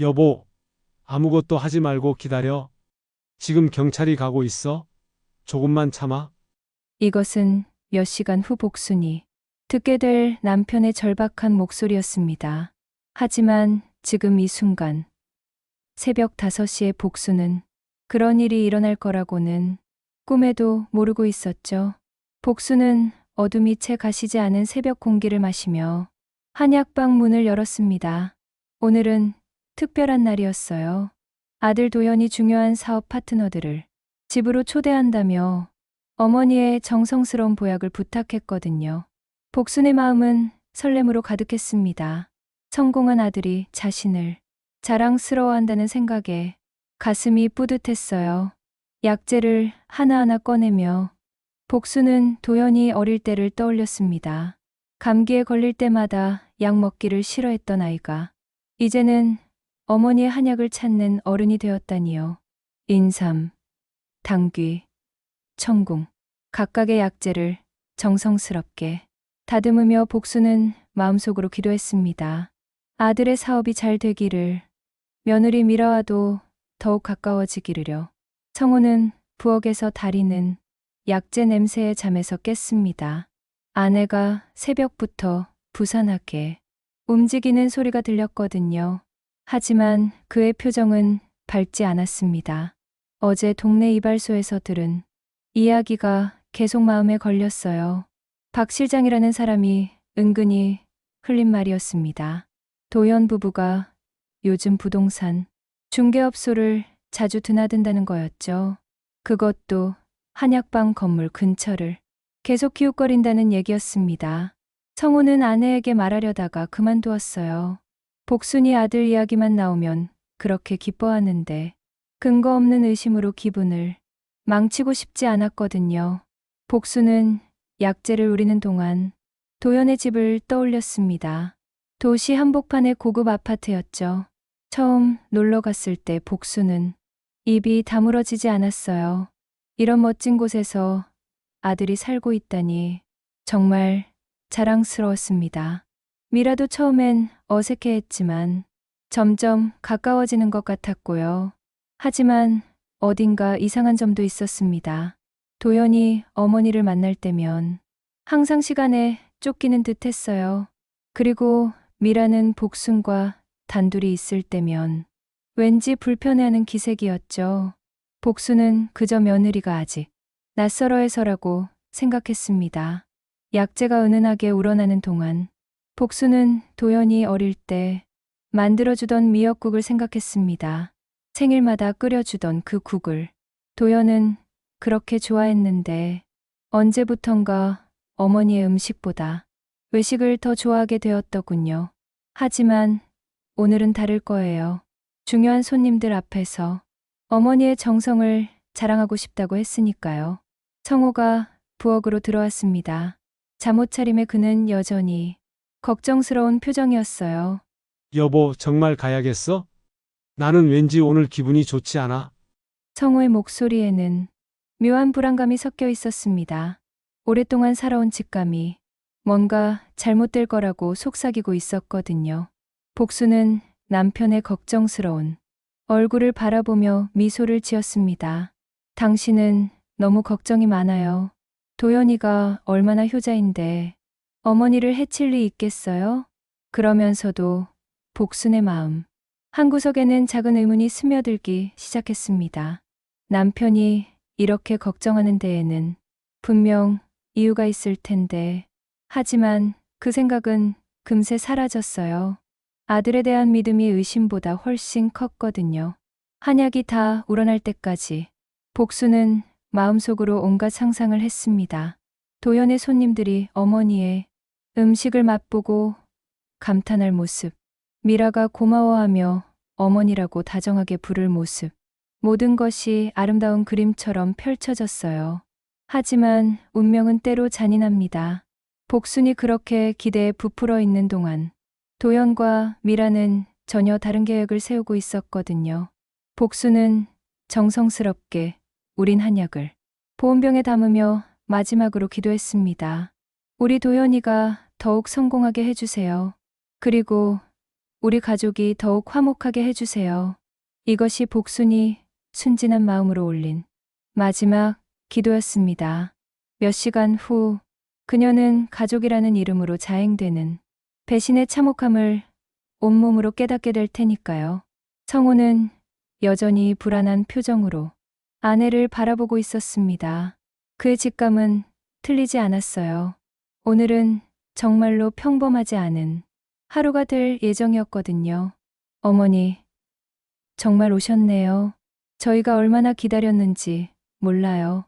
여보, 아무것도 하지 말고 기다려. 지금 경찰이 가고 있어. 조금만 참아. 이것은 몇 시간 후 복순이 듣게 될 남편의 절박한 목소리였습니다. 하지만 지금 이 순간 새벽 5시에 복수는 그런 일이 일어날 거라고는 꿈에도 모르고 있었죠. 복수는 어둠이 채 가시지 않은 새벽 공기를 마시며 한약방 문을 열었습니다. 오늘은 특별한 날이었어요. 아들 도연이 중요한 사업 파트너들을 집으로 초대한다며 어머니의 정성스러운 보약을 부탁했거든요. 복순의 마음은 설렘으로 가득했습니다. 성공한 아들이 자신을 자랑스러워한다는 생각에 가슴이 뿌듯했어요. 약재를 하나하나 꺼내며 복수는 도연이 어릴 때를 떠올렸습니다. 감기에 걸릴 때마다 약 먹기를 싫어했던 아이가 이제는 어머니의 한약을 찾는 어른이 되었다니요. 인삼, 당귀, 청궁, 각각의 약재를 정성스럽게 다듬으며 복수는 마음속으로 기도했습니다. 아들의 사업이 잘 되기를, 며느리 미라와도 더욱 가까워지기를요. 성우는 부엌에서 다리는 약재 냄새에 잠에서 깼습니다. 아내가 새벽부터 부산하게 움직이는 소리가 들렸거든요. 하지만 그의 표정은 밝지 않았습니다. 어제 동네 이발소에서 들은 이야기가 계속 마음에 걸렸어요. 박 실장이라는 사람이 은근히 흘린 말이었습니다. 도연 부부가 요즘 부동산 중개업소를 자주 드나든다는 거였죠. 그것도 한약방 건물 근처를 계속 기웃거린다는 얘기였습니다. 성우는 아내에게 말하려다가 그만두었어요. 복순이 아들 이야기만 나오면 그렇게 기뻐하는데 근거 없는 의심으로 기분을 망치고 싶지 않았거든요. 복순은 약재를 우리는 동안 도연의 집을 떠올렸습니다. 도시 한복판의 고급 아파트였죠. 처음 놀러 갔을 때 복순은 입이 다물어지지 않았어요. 이런 멋진 곳에서 아들이 살고 있다니 정말 자랑스러웠습니다. 미라도 처음엔 어색해했지만 점점 가까워지는 것 같았고요. 하지만 어딘가 이상한 점도 있었습니다. 도연이 어머니를 만날 때면 항상 시간에 쫓기는 듯 했어요. 그리고 미라는 복순과 단둘이 있을 때면 왠지 불편해하는 기색이었죠. 복순은 그저 며느리가 아직 낯설어해서라고 생각했습니다. 약재가 은은하게 우러나는 동안 복순은 도연이 어릴 때 만들어주던 미역국을 생각했습니다. 생일마다 끓여주던 그 국을 도연은 그렇게 좋아했는데 언제부턴가 어머니의 음식보다 외식을 더 좋아하게 되었더군요. 하지만 오늘은 다를 거예요. 중요한 손님들 앞에서 어머니의 정성을 자랑하고 싶다고 했으니까요. 성호가 부엌으로 들어왔습니다. 잠옷 차림에 그는 여전히 걱정스러운 표정이었어요. 여보, 정말 가야겠어? 나는 왠지 오늘 기분이 좋지 않아. 성호의 목소리에는 묘한 불안감이 섞여 있었습니다. 오랫동안 살아온 직감이 뭔가 잘못될 거라고 속삭이고 있었거든요. 복수는 남편의 걱정스러운 얼굴을 바라보며 미소를 지었습니다. 당신은 너무 걱정이 많아요. 도연이가 얼마나 효자인데 어머니를 해칠 리 있겠어요? 그러면서도 복순의 마음 한구석에는 작은 의문이 스며들기 시작했습니다. 남편이 이렇게 걱정하는 데에는 분명 이유가 있을 텐데, 하지만 그 생각은 금세 사라졌어요. 아들에 대한 믿음이 의심보다 훨씬 컸거든요. 한약이 다 우러날 때까지 복수는 마음속으로 온갖 상상을 했습니다. 도연의 손님들이 어머니의 음식을 맛보고 감탄할 모습, 미라가 고마워하며 어머니라고 다정하게 부를 모습, 모든 것이 아름다운 그림처럼 펼쳐졌어요. 하지만 운명은 때로 잔인합니다. 복순이 그렇게 기대에 부풀어 있는 동안 도연과 미라는 전혀 다른 계획을 세우고 있었거든요. 복순은 정성스럽게 우린 한약을 보온병에 담으며 마지막으로 기도했습니다. 우리 도연이가 더욱 성공하게 해주세요. 그리고 우리 가족이 더욱 화목하게 해주세요. 이것이 복순이 순진한 마음으로 올린 마지막 기도였습니다. 몇 시간 후 그녀는 가족이라는 이름으로 자행되는 배신의 참혹함을 온몸으로 깨닫게 될 테니까요. 성호는 여전히 불안한 표정으로 아내를 바라보고 있었습니다. 그의 직감은 틀리지 않았어요. 오늘은 정말로 평범하지 않은 하루가 될 예정이었거든요. 어머니, 정말 오셨네요. 저희가 얼마나 기다렸는지 몰라요.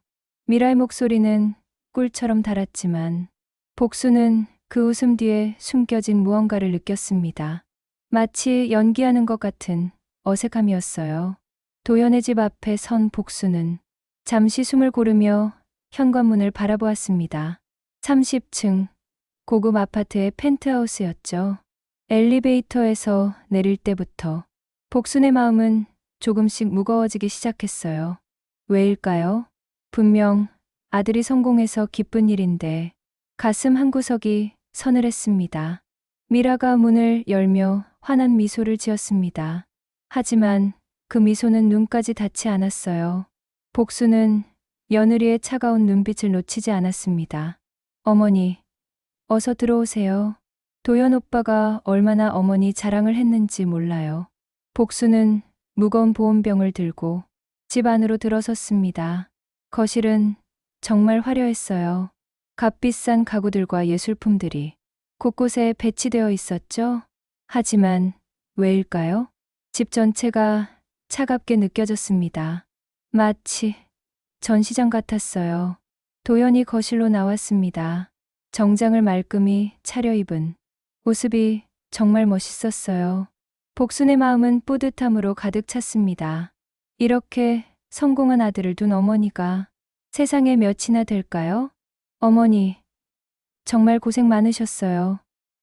미라의 목소리는 꿀처럼 달았지만 복수는 그 웃음 뒤에 숨겨진 무언가를 느꼈습니다. 마치 연기하는 것 같은 어색함이었어요. 도연의 집 앞에 선 복수는 잠시 숨을 고르며 현관문을 바라보았습니다. 30층 고급 아파트의 펜트하우스였죠. 엘리베이터에서 내릴 때부터 복순의 마음은 조금씩 무거워지기 시작했어요. 왜일까요? 분명 아들이 성공해서 기쁜 일인데 가슴 한구석이 서늘했습니다. 미라가 문을 열며 환한 미소를 지었습니다. 하지만 그 미소는 눈까지 닿지 않았어요. 복수는 며느리의 차가운 눈빛을 놓치지 않았습니다. 어머니, 어서 들어오세요. 도연 오빠가 얼마나 어머니 자랑을 했는지 몰라요. 복수는 무거운 보온병을 들고 집 안으로 들어섰습니다. 거실은 정말 화려했어요. 값비싼 가구들과 예술품들이 곳곳에 배치되어 있었죠. 하지만 왜일까요? 집 전체가 차갑게 느껴졌습니다. 마치 전시장 같았어요. 도연이 거실로 나왔습니다. 정장을 말끔히 차려입은 모습이 정말 멋있었어요. 복순의 마음은 뿌듯함으로 가득 찼습니다. 이렇게 성공한 아들을 둔 어머니가 세상에 몇이나 될까요? 어머니, 정말 고생 많으셨어요.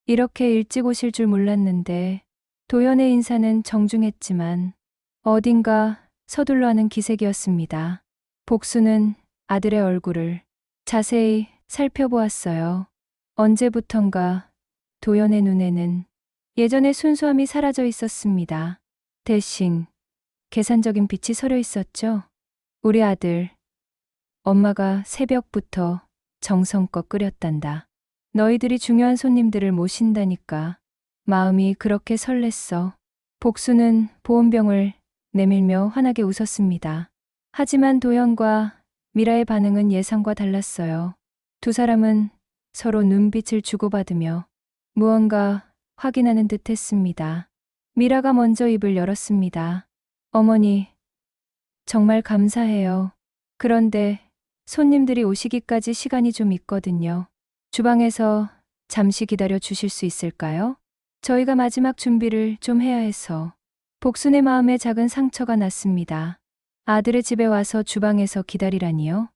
이렇게 일찍 오실 줄 몰랐는데 도연의 인사는 정중했지만 어딘가 서둘러 하는 기색이었습니다. 복수는 아들의 얼굴을 자세히 살펴보았어요. 언제부턴가 도연의 눈에는 예전의 순수함이 사라져 있었습니다. 대신 계산적인 빛이 서려 있었죠. 우리 아들, 엄마가 새벽부터 정성껏 끓였단다. 너희들이 중요한 손님들을 모신다니까 마음이 그렇게 설렜어. 복수는 보온병을 내밀며 환하게 웃었습니다. 하지만 도연과 미라의 반응은 예상과 달랐어요. 두 사람은 서로 눈빛을 주고받으며 무언가 확인하는 듯 했습니다. 미라가 먼저 입을 열었습니다. 어머니, 정말 감사해요. 그런데 손님들이 오시기까지 시간이 좀 있거든요. 주방에서 잠시 기다려 주실 수 있을까요? 저희가 마지막 준비를 좀 해야 해서. 복순의 마음에 작은 상처가 났습니다. 아들의 집에 와서 주방에서 기다리라니요?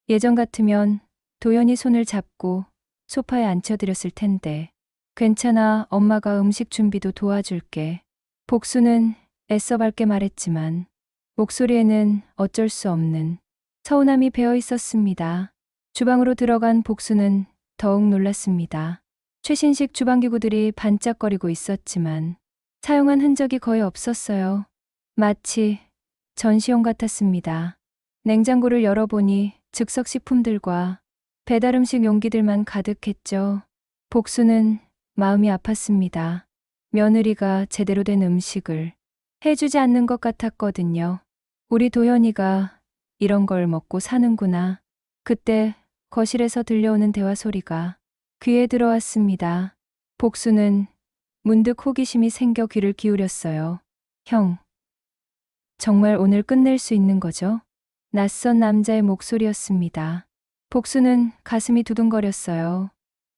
예전 같으면 도연이 손을 잡고 소파에 앉혀드렸을 텐데. 괜찮아, 엄마가 음식 준비도 도와줄게. 복수는 애써 밝게 말했지만 목소리에는 어쩔 수 없는 서운함이 배어 있었습니다. 주방으로 들어간 복수는 더욱 놀랐습니다. 최신식 주방기구들이 반짝거리고 있었지만 사용한 흔적이 거의 없었어요. 마치 전시용 같았습니다. 냉장고를 열어보니 즉석식품들과 배달음식 용기들만 가득했죠. 복수는 마음이 아팠습니다. 며느리가 제대로 된 음식을 해주지 않는 것 같았거든요. 우리 도연이가 이런 걸 먹고 사는구나. 그때 거실에서 들려오는 대화 소리가 귀에 들어왔습니다. 복수는 문득 호기심이 생겨 귀를 기울였어요. 형, 정말 오늘 끝낼 수 있는 거죠? 낯선 남자의 목소리였습니다. 복수는 가슴이 두근거렸어요.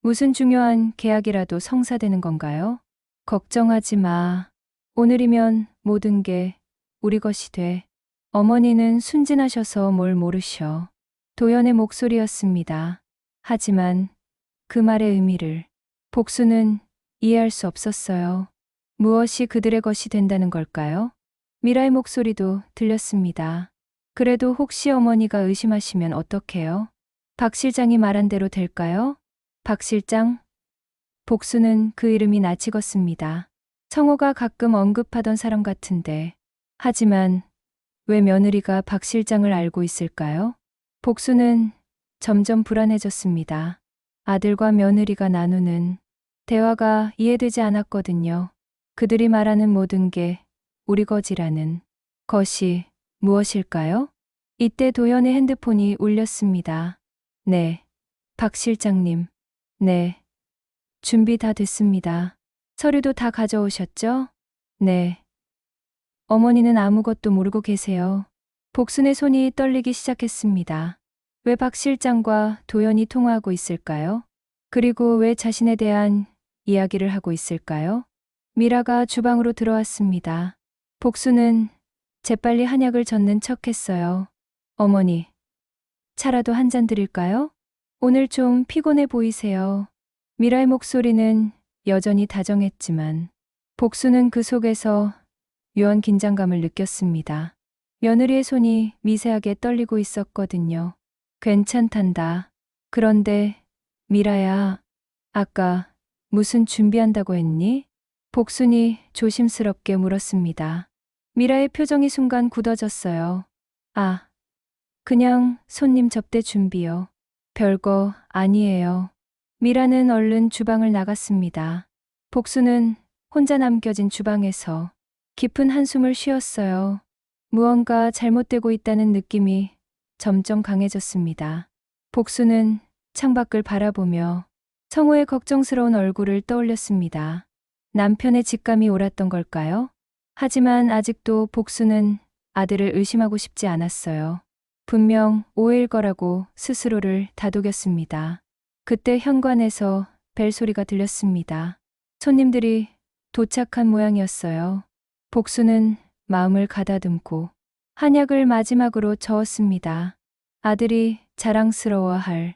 무슨 중요한 계약이라도 성사되는 건가요? 걱정하지 마. 오늘이면 모든 게 우리 것이 돼. 어머니는 순진하셔서 뭘 모르셔. 도연의 목소리였습니다. 하지만 그 말의 의미를 복수는 이해할 수 없었어요. 무엇이 그들의 것이 된다는 걸까요? 미라의 목소리도 들렸습니다. 그래도 혹시 어머니가 의심하시면 어떡해요? 박 실장이 말한 대로 될까요? 박 실장? 복수는 그 이름이 낯익었습니다. 성호가 가끔 언급하던 사람 같은데. 하지만 왜 며느리가 박 실장을 알고 있을까요? 복수는 점점 불안해졌습니다. 아들과 며느리가 나누는 대화가 이해되지 않았거든요. 그들이 말하는 모든 게 우리 거지라는 것이 무엇일까요? 이때 도연의 핸드폰이 울렸습니다. 네, 박 실장님. 네, 준비 다 됐습니다. 서류도 다 가져오셨죠? 네. 어머니는 아무것도 모르고 계세요. 복순의 손이 떨리기 시작했습니다. 왜 박 실장과 도연이 통화하고 있을까요? 그리고 왜 자신에 대한 이야기를 하고 있을까요? 미라가 주방으로 들어왔습니다. 복수는 재빨리 한약을 젓는 척했어요. 어머니, 차라도 한 잔 드릴까요? 오늘 좀 피곤해 보이세요. 미라의 목소리는 여전히 다정했지만 복수는 그 속에서 묘한 긴장감을 느꼈습니다. 며느리의 손이 미세하게 떨리고 있었거든요. 괜찮단다. 그런데 미라야, 아까 무슨 준비한다고 했니? 복순이 조심스럽게 물었습니다. 미라의 표정이 순간 굳어졌어요. 아, 그냥 손님 접대 준비요. 별거 아니에요. 미라는 얼른 주방을 나갔습니다. 복수는 혼자 남겨진 주방에서 깊은 한숨을 쉬었어요. 무언가 잘못되고 있다는 느낌이 점점 강해졌습니다. 복수는 창밖을 바라보며 성우의 걱정스러운 얼굴을 떠올렸습니다. 남편의 직감이 옳았던 걸까요? 하지만 아직도 복수는 아들을 의심하고 싶지 않았어요. 분명 오해일 거라고 스스로를 다독였습니다. 그때 현관에서 벨소리가 들렸습니다. 손님들이 도착한 모양이었어요. 복수는 마음을 가다듬고 한약을 마지막으로 저었습니다. 아들이 자랑스러워할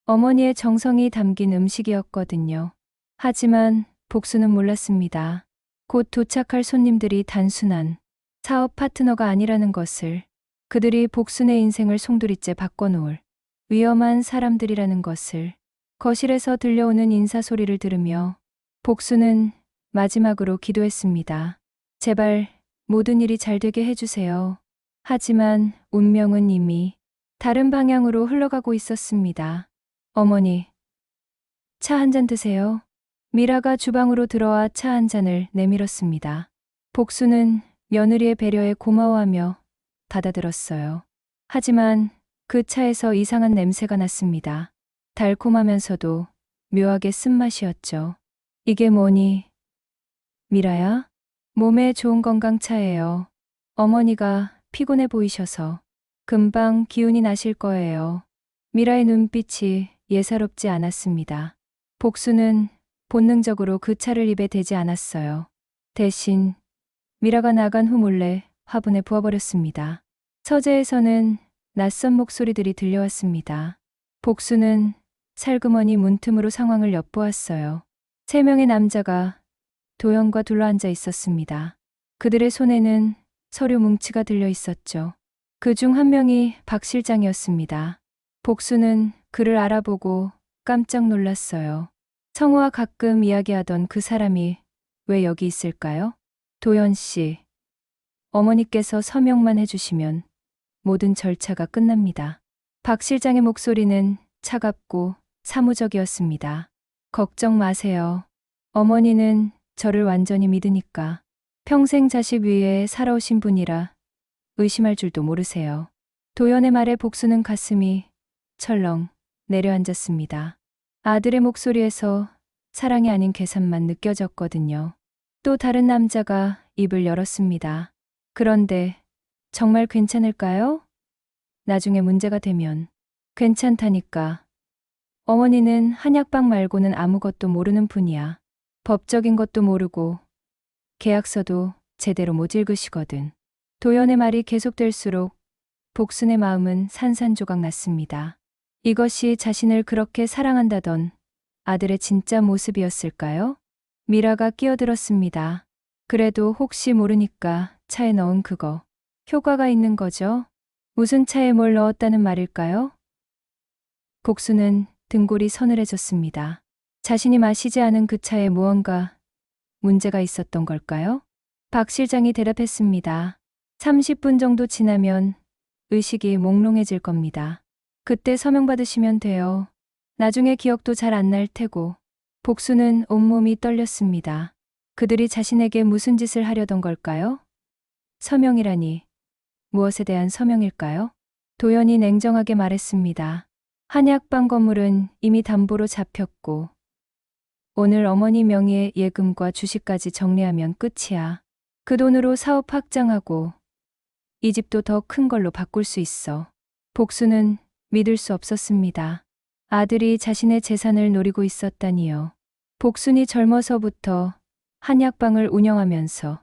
어머니의 정성이 담긴 음식이었거든요. 하지만 복수는 몰랐습니다. 곧 도착할 손님들이 단순한 사업 파트너가 아니라는 것을, 그들이 복순의 인생을 송두리째 바꿔놓을 위험한 사람들이라는 것을. 거실에서 들려오는 인사소리를 들으며 복수는 마지막으로 기도했습니다. 제발 모든 일이 잘 되게 해주세요. 하지만 운명은 이미 다른 방향으로 흘러가고 있었습니다. 어머니, 차 한 잔 드세요. 미라가 주방으로 들어와 차 한 잔을 내밀었습니다. 복수는 며느리의 배려에 고마워하며 받아들었어요. 하지만 그 차에서 이상한 냄새가 났습니다. 달콤하면서도 묘하게 쓴맛이었죠. 이게 뭐니? 미라야? 몸에 좋은 건강차예요. 어머니가 피곤해 보이셔서 금방 기운이 나실 거예요. 미라의 눈빛이 예사롭지 않았습니다. 복수는 본능적으로 그 차를 입에 대지 않았어요. 대신 미라가 나간 후 몰래 화분에 부어버렸습니다. 서재에서는 낯선 목소리들이 들려왔습니다. 복수는 살그머니 문틈으로 상황을 엿보았어요. 3명의 남자가 도연과 둘러앉아 있었습니다. 그들의 손에는 서류 뭉치가 들려 있었죠. 그 중 한 명이 박 실장이었습니다. 복수는 그를 알아보고 깜짝 놀랐어요. 성우와 가끔 이야기하던 그 사람이 왜 여기 있을까요? 도연 씨, 어머니께서 서명만 해주시면 모든 절차가 끝납니다. 박 실장의 목소리는 차갑고 사무적이었습니다. 걱정 마세요. 어머니는 저를 완전히 믿으니까. 평생 자식 위에 살아오신 분이라 의심할 줄도 모르세요. 도연의 말에 복수는 가슴이 철렁 내려앉았습니다. 아들의 목소리에서 사랑이 아닌 계산만 느껴졌거든요. 또 다른 남자가 입을 열었습니다. 그런데 정말 괜찮을까요? 나중에 문제가 되면. 괜찮다니까. 어머니는 한약방 말고는 아무것도 모르는 분이야. 법적인 것도 모르고 계약서도 제대로 못 읽으시거든. 도연의 말이 계속될수록 복순의 마음은 산산조각 났습니다. 이것이 자신을 그렇게 사랑한다던 아들의 진짜 모습이었을까요? 미라가 끼어들었습니다. 그래도 혹시 모르니까 차에 넣은 그거 효과가 있는 거죠? 무슨 차에 뭘 넣었다는 말일까요? 복수는 등골이 서늘해졌습니다. 자신이 마시지 않은 그 차에 무언가 문제가 있었던 걸까요? 박 실장이 대답했습니다. 30분 정도 지나면 의식이 몽롱해질 겁니다. 그때 서명 받으시면 돼요. 나중에 기억도 잘 안 날 테고. 복수는 온몸이 떨렸습니다. 그들이 자신에게 무슨 짓을 하려던 걸까요? 서명이라니. 무엇에 대한 서명일까요? 도연이 냉정하게 말했습니다. 한약방 건물은 이미 담보로 잡혔고 오늘 어머니 명의의 예금과 주식까지 정리하면 끝이야. 그 돈으로 사업 확장하고 이 집도 더 큰 걸로 바꿀 수 있어. 복수는 믿을 수 없었습니다. 아들이 자신의 재산을 노리고 있었다니요. 복순이 젊어서부터 한약방을 운영하면서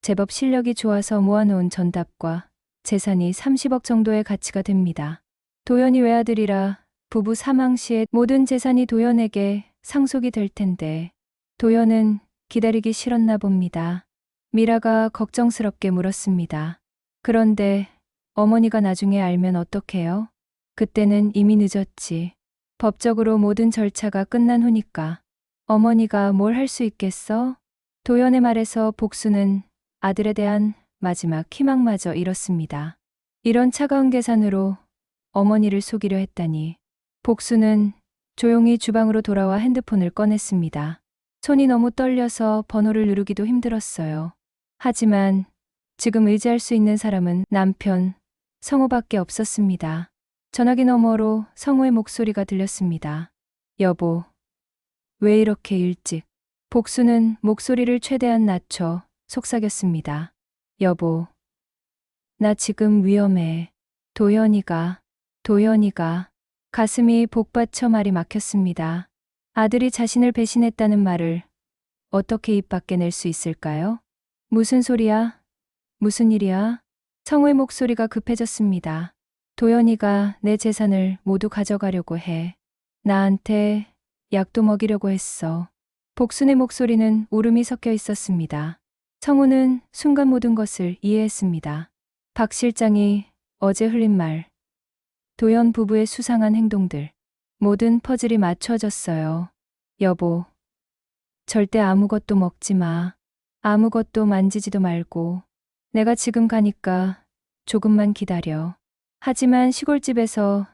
제법 실력이 좋아서 모아놓은 전답과 재산이 30억 정도의 가치가 됩니다. 도연이 외아들이라 부부 사망 시에 모든 재산이 도연에게 상속이 될 텐데 도연은 기다리기 싫었나 봅니다. 미라가 걱정스럽게 물었습니다. 그런데 어머니가 나중에 알면 어떡해요? 그때는 이미 늦었지. 법적으로 모든 절차가 끝난 후니까. 어머니가 뭘 할 수 있겠어? 도연의 말에서 복수는 아들에 대한 마지막 희망마저 잃었습니다. 이런 차가운 계산으로 어머니를 속이려 했다니. 복수는 조용히 주방으로 돌아와 핸드폰을 꺼냈습니다. 손이 너무 떨려서 번호를 누르기도 힘들었어요. 하지만 지금 의지할 수 있는 사람은 남편, 성우밖에 없었습니다. 전화기 너머로 성우의 목소리가 들렸습니다. 여보, 왜 이렇게 일찍? 복수는 목소리를 최대한 낮춰 속삭였습니다. 여보, 나 지금 위험해. 도연이가 가슴이 복받쳐 말이 막혔습니다. 아들이 자신을 배신했다는 말을 어떻게 입 밖에 낼 수 있을까요? 무슨 소리야? 무슨 일이야? 성우의 목소리가 급해졌습니다. 도연이가 내 재산을 모두 가져가려고 해. 나한테 약도 먹이려고 했어. 복순의 목소리는 울음이 섞여 있었습니다. 성우는 순간 모든 것을 이해했습니다. 박 실장이 어제 흘린 말, 도연 부부의 수상한 행동들, 모든 퍼즐이 맞춰졌어요. 여보, 절대 아무것도 먹지 마. 아무것도 만지지도 말고. 내가 지금 가니까 조금만 기다려. 하지만 시골집에서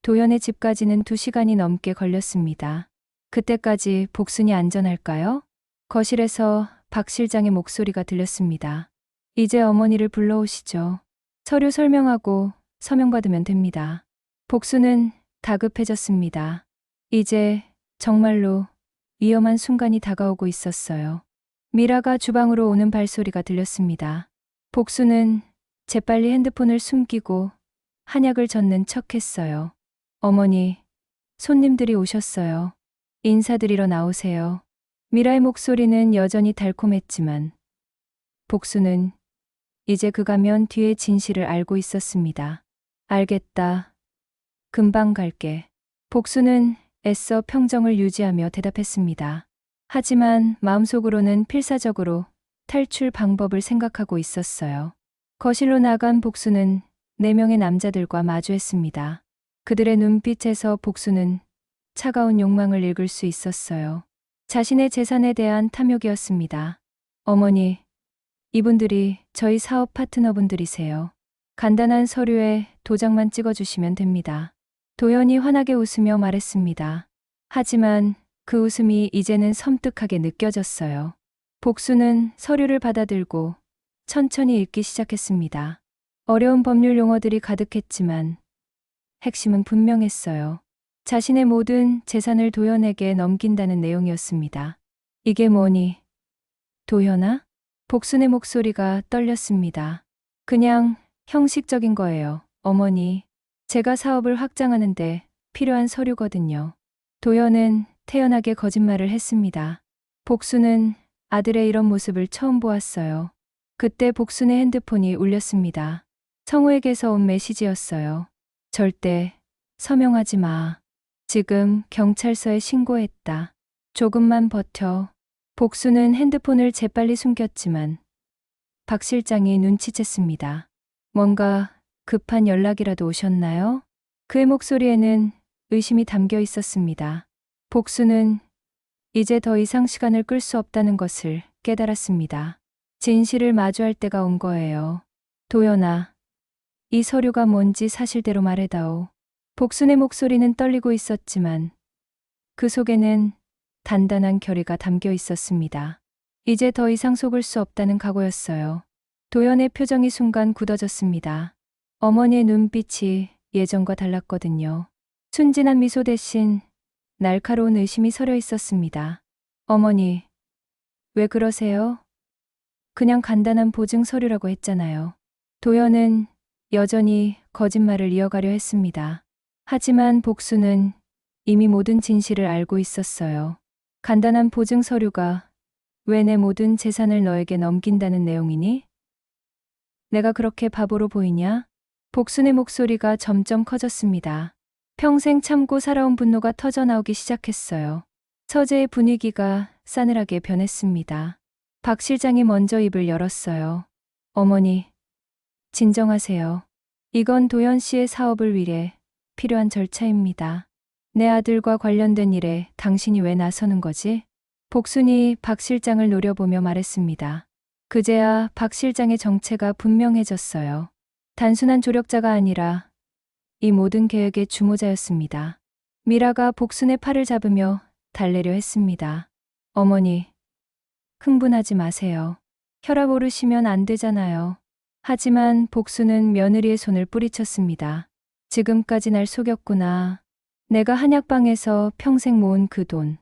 도연의 집까지는 2시간이 넘게 걸렸습니다. 그때까지 복순이 안전할까요? 거실에서 박 실장의 목소리가 들렸습니다. 이제 어머니를 불러오시죠. 서류 설명하고 서명받으면 됩니다. 복순은 다급해졌습니다. 이제 정말로 위험한 순간이 다가오고 있었어요. 미라가 주방으로 오는 발소리가 들렸습니다. 복순은 재빨리 핸드폰을 숨기고 한약을 젓는 척했어요. 어머니, 손님들이 오셨어요. 인사드리러 나오세요. 미라의 목소리는 여전히 달콤했지만 복수는 이제 그 가면 뒤의 진실을 알고 있었습니다. 알겠다. 금방 갈게. 복수는 애써 평정을 유지하며 대답했습니다. 하지만 마음속으로는 필사적으로 탈출 방법을 생각하고 있었어요. 거실로 나간 복수는 4명의 남자들과 마주했습니다. 그들의 눈빛에서 복수는 차가운 욕망을 읽을 수 있었어요. 자신의 재산에 대한 탐욕이었습니다. 어머니, 이분들이 저희 사업 파트너분들이세요. 간단한 서류에 도장만 찍어주시면 됩니다. 도연이 환하게 웃으며 말했습니다. 하지만 그 웃음이 이제는 섬뜩하게 느껴졌어요. 복수는 서류를 받아들고 천천히 읽기 시작했습니다. 어려운 법률 용어들이 가득했지만 핵심은 분명했어요. 자신의 모든 재산을 도연에게 넘긴다는 내용이었습니다. 이게 뭐니? 도연아? 복순의 목소리가 떨렸습니다. 그냥 형식적인 거예요, 어머니. 제가 사업을 확장하는데 필요한 서류거든요. 도연은 태연하게 거짓말을 했습니다. 복순은 아들의 이런 모습을 처음 보았어요. 그때 복순의 핸드폰이 울렸습니다. 성우에게서 온 메시지였어요. 절대 서명하지 마. 지금 경찰서에 신고했다. 조금만 버텨. 복수는 핸드폰을 재빨리 숨겼지만 박 실장이 눈치챘습니다. 뭔가 급한 연락이라도 오셨나요? 그의 목소리에는 의심이 담겨 있었습니다. 복수는 이제 더 이상 시간을 끌 수 없다는 것을 깨달았습니다. 진실을 마주할 때가 온 거예요. 도연아, 이 서류가 뭔지 사실대로 말해다오. 복순의 목소리는 떨리고 있었지만 그 속에는 단단한 결의가 담겨 있었습니다. 이제 더 이상 속을 수 없다는 각오였어요. 도연의 표정이 순간 굳어졌습니다. 어머니의 눈빛이 예전과 달랐거든요. 순진한 미소 대신 날카로운 의심이 서려 있었습니다. 어머니, 왜 그러세요? 그냥 간단한 보증 서류라고 했잖아요. 도연은 여전히 거짓말을 이어가려 했습니다. 하지만 복수는 이미 모든 진실을 알고 있었어요. 간단한 보증 서류가 왜 내 모든 재산을 너에게 넘긴다는 내용이니? 내가 그렇게 바보로 보이냐? 복순의 목소리가 점점 커졌습니다. 평생 참고 살아온 분노가 터져나오기 시작했어요. 서재의 분위기가 싸늘하게 변했습니다. 박 실장이 먼저 입을 열었어요. 어머니, 진정하세요. 이건 도연 씨의 사업을 위해 필요한 절차입니다. 내 아들과 관련된 일에 당신이 왜 나서는 거지? 복순이 박 실장을 노려보며 말했습니다. 그제야 박 실장의 정체가 분명해졌어요. 단순한 조력자가 아니라 이 모든 계획의 주모자였습니다. 미라가 복순의 팔을 잡으며 달래려 했습니다. 어머니, 흥분하지 마세요. 혈압 오르시면 안 되잖아요. 하지만 복순은 며느리의 손을 뿌리쳤습니다. 지금까지 날 속였구나. 내가 한약방에서 평생 모은 그 돈.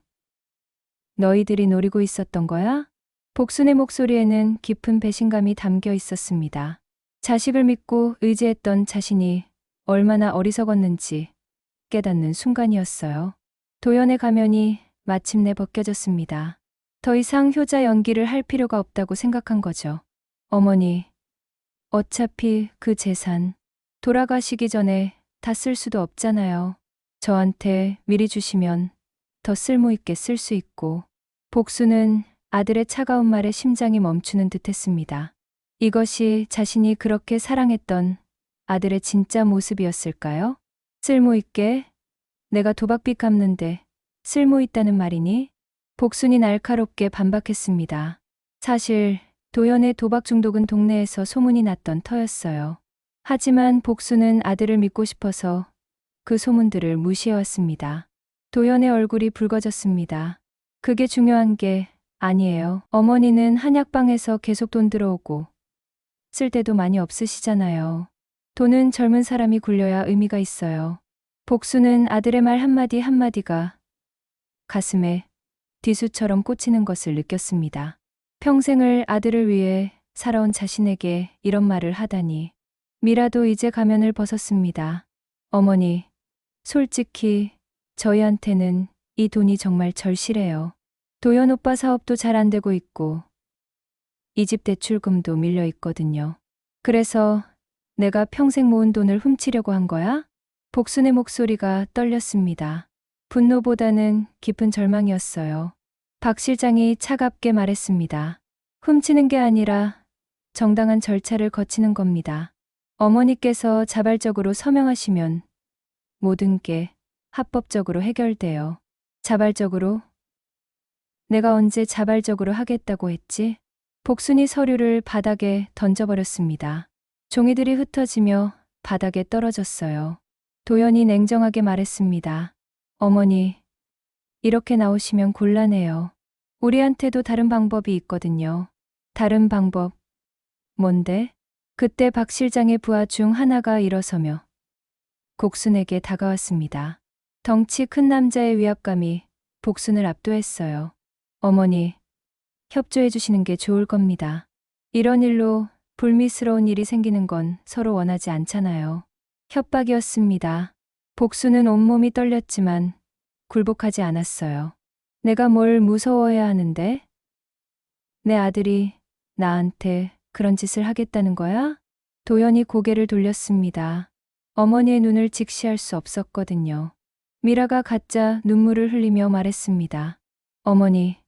너희들이 노리고 있었던 거야? 복순의 목소리에는 깊은 배신감이 담겨 있었습니다. 자식을 믿고 의지했던 자신이 얼마나 어리석었는지 깨닫는 순간이었어요. 도연의 가면이 마침내 벗겨졌습니다. 더 이상 효자 연기를 할 필요가 없다고 생각한 거죠. 어머니, 어차피 그 재산 돌아가시기 전에 다 쓸 수도 없잖아요. 저한테 미리 주시면 더 쓸모있게 쓸 수 있고. 복수는 아들의 차가운 말에 심장이 멈추는 듯 했습니다. 이것이 자신이 그렇게 사랑했던 아들의 진짜 모습이었을까요? 쓸모있게? 내가 도박빚 갚는데 쓸모있다는 말이니? 복순이 날카롭게 반박했습니다. 사실 도연의 도박 중독은 동네에서 소문이 났던 터였어요. 하지만 복수는 아들을 믿고 싶어서 그 소문들을 무시해왔습니다. 도연의 얼굴이 붉어졌습니다. 그게 중요한 게 아니에요. 어머니는 한약방에서 계속 돈 들어오고 쓸 데도 많이 없으시잖아요. 돈은 젊은 사람이 굴려야 의미가 있어요. 복수는 아들의 말 한마디 한마디가 가슴에 뒤수처럼 꽂히는 것을 느꼈습니다. 평생을 아들을 위해 살아온 자신에게 이런 말을 하다니. 미라도 이제 가면을 벗었습니다. 어머니, 솔직히 저희한테는 이 돈이 정말 절실해요. 도연 오빠 사업도 잘 안 되고 있고 이 집 대출금도 밀려 있거든요. 그래서 내가 평생 모은 돈을 훔치려고 한 거야? 복순의 목소리가 떨렸습니다. 분노보다는 깊은 절망이었어요. 박 실장이 차갑게 말했습니다. 훔치는 게 아니라 정당한 절차를 거치는 겁니다. 어머니께서 자발적으로 서명하시면 모든 게 합법적으로 해결돼요. 자발적으로? 내가 언제 자발적으로 하겠다고 했지? 복순이 서류를 바닥에 던져버렸습니다. 종이들이 흩어지며 바닥에 떨어졌어요. 도연이 냉정하게 말했습니다. 어머니, 이렇게 나오시면 곤란해요. 우리한테도 다른 방법이 있거든요. 다른 방법. 뭔데? 그때 박 실장의 부하 중 하나가 일어서며 복순에게 다가왔습니다. 덩치 큰 남자의 위압감이 복순을 압도했어요. 어머니, 협조해 주시는 게 좋을 겁니다. 이런 일로 불미스러운 일이 생기는 건 서로 원하지 않잖아요. 협박이었습니다. 복수는 온몸이 떨렸지만 굴복하지 않았어요. 내가 뭘 무서워해야 하는데? 내 아들이 나한테 그런 짓을 하겠다는 거야? 도연이 고개를 돌렸습니다. 어머니의 눈을 직시할 수 없었거든요. 미라가 가짜 눈물을 흘리며 말했습니다. 어머니,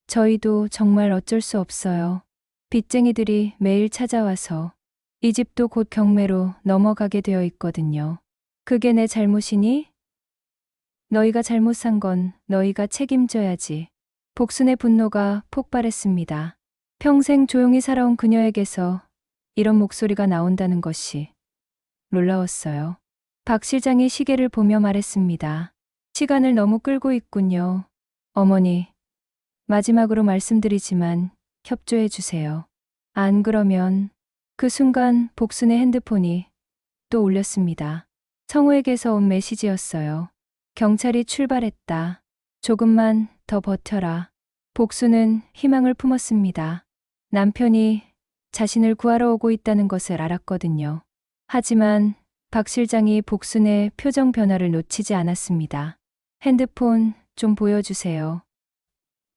저희도 정말 어쩔 수 없어요. 빚쟁이들이 매일 찾아와서 이 집도 곧 경매로 넘어가게 되어 있거든요. 그게 내 잘못이니? 너희가 잘못 산 건 너희가 책임져야지. 복순의 분노가 폭발했습니다. 평생 조용히 살아온 그녀에게서 이런 목소리가 나온다는 것이 놀라웠어요. 박 실장이 시계를 보며 말했습니다. 시간을 너무 끌고 있군요. 어머니, 마지막으로 말씀드리지만 협조해 주세요. 안 그러면 그 순간 복순의 핸드폰이 또 울렸습니다. 성우에게서 온 메시지였어요. 경찰이 출발했다. 조금만 더 버텨라. 복순은 희망을 품었습니다. 남편이 자신을 구하러 오고 있다는 것을 알았거든요. 하지만 박 실장이 복순의 표정 변화를 놓치지 않았습니다. 핸드폰 좀 보여주세요.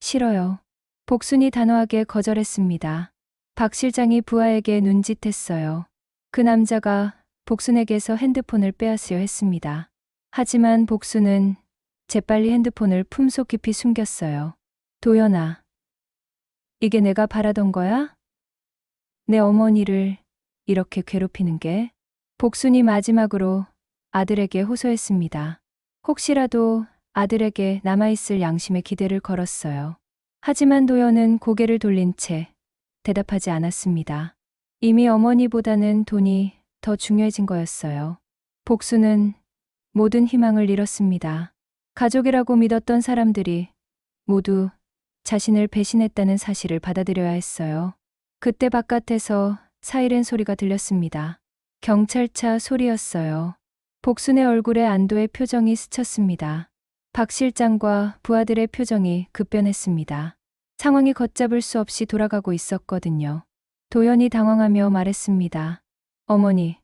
싫어요. 복순이 단호하게 거절했습니다. 박 실장이 부하에게 눈짓했어요. 그 남자가 복순에게서 핸드폰을 빼앗으려 했습니다. 하지만 복순은 재빨리 핸드폰을 품속 깊이 숨겼어요. 도연아, 이게 내가 바라던 거야? 내 어머니를 이렇게 괴롭히는 게? 복순이 마지막으로 아들에게 호소했습니다. 혹시라도 아들에게 남아있을 양심에 기대를 걸었어요. 하지만 도연은 고개를 돌린 채 대답하지 않았습니다. 이미 어머니보다는 돈이 더 중요해진 거였어요. 복순은 모든 희망을 잃었습니다. 가족이라고 믿었던 사람들이 모두 자신을 배신했다는 사실을 받아들여야 했어요. 그때 바깥에서 사이렌 소리가 들렸습니다. 경찰차 소리였어요. 복순의 얼굴에 안도의 표정이 스쳤습니다. 박 실장과 부하들의 표정이 급변했습니다. 상황이 걷잡을 수 없이 돌아가고 있었거든요. 도연이 당황하며 말했습니다. 어머니,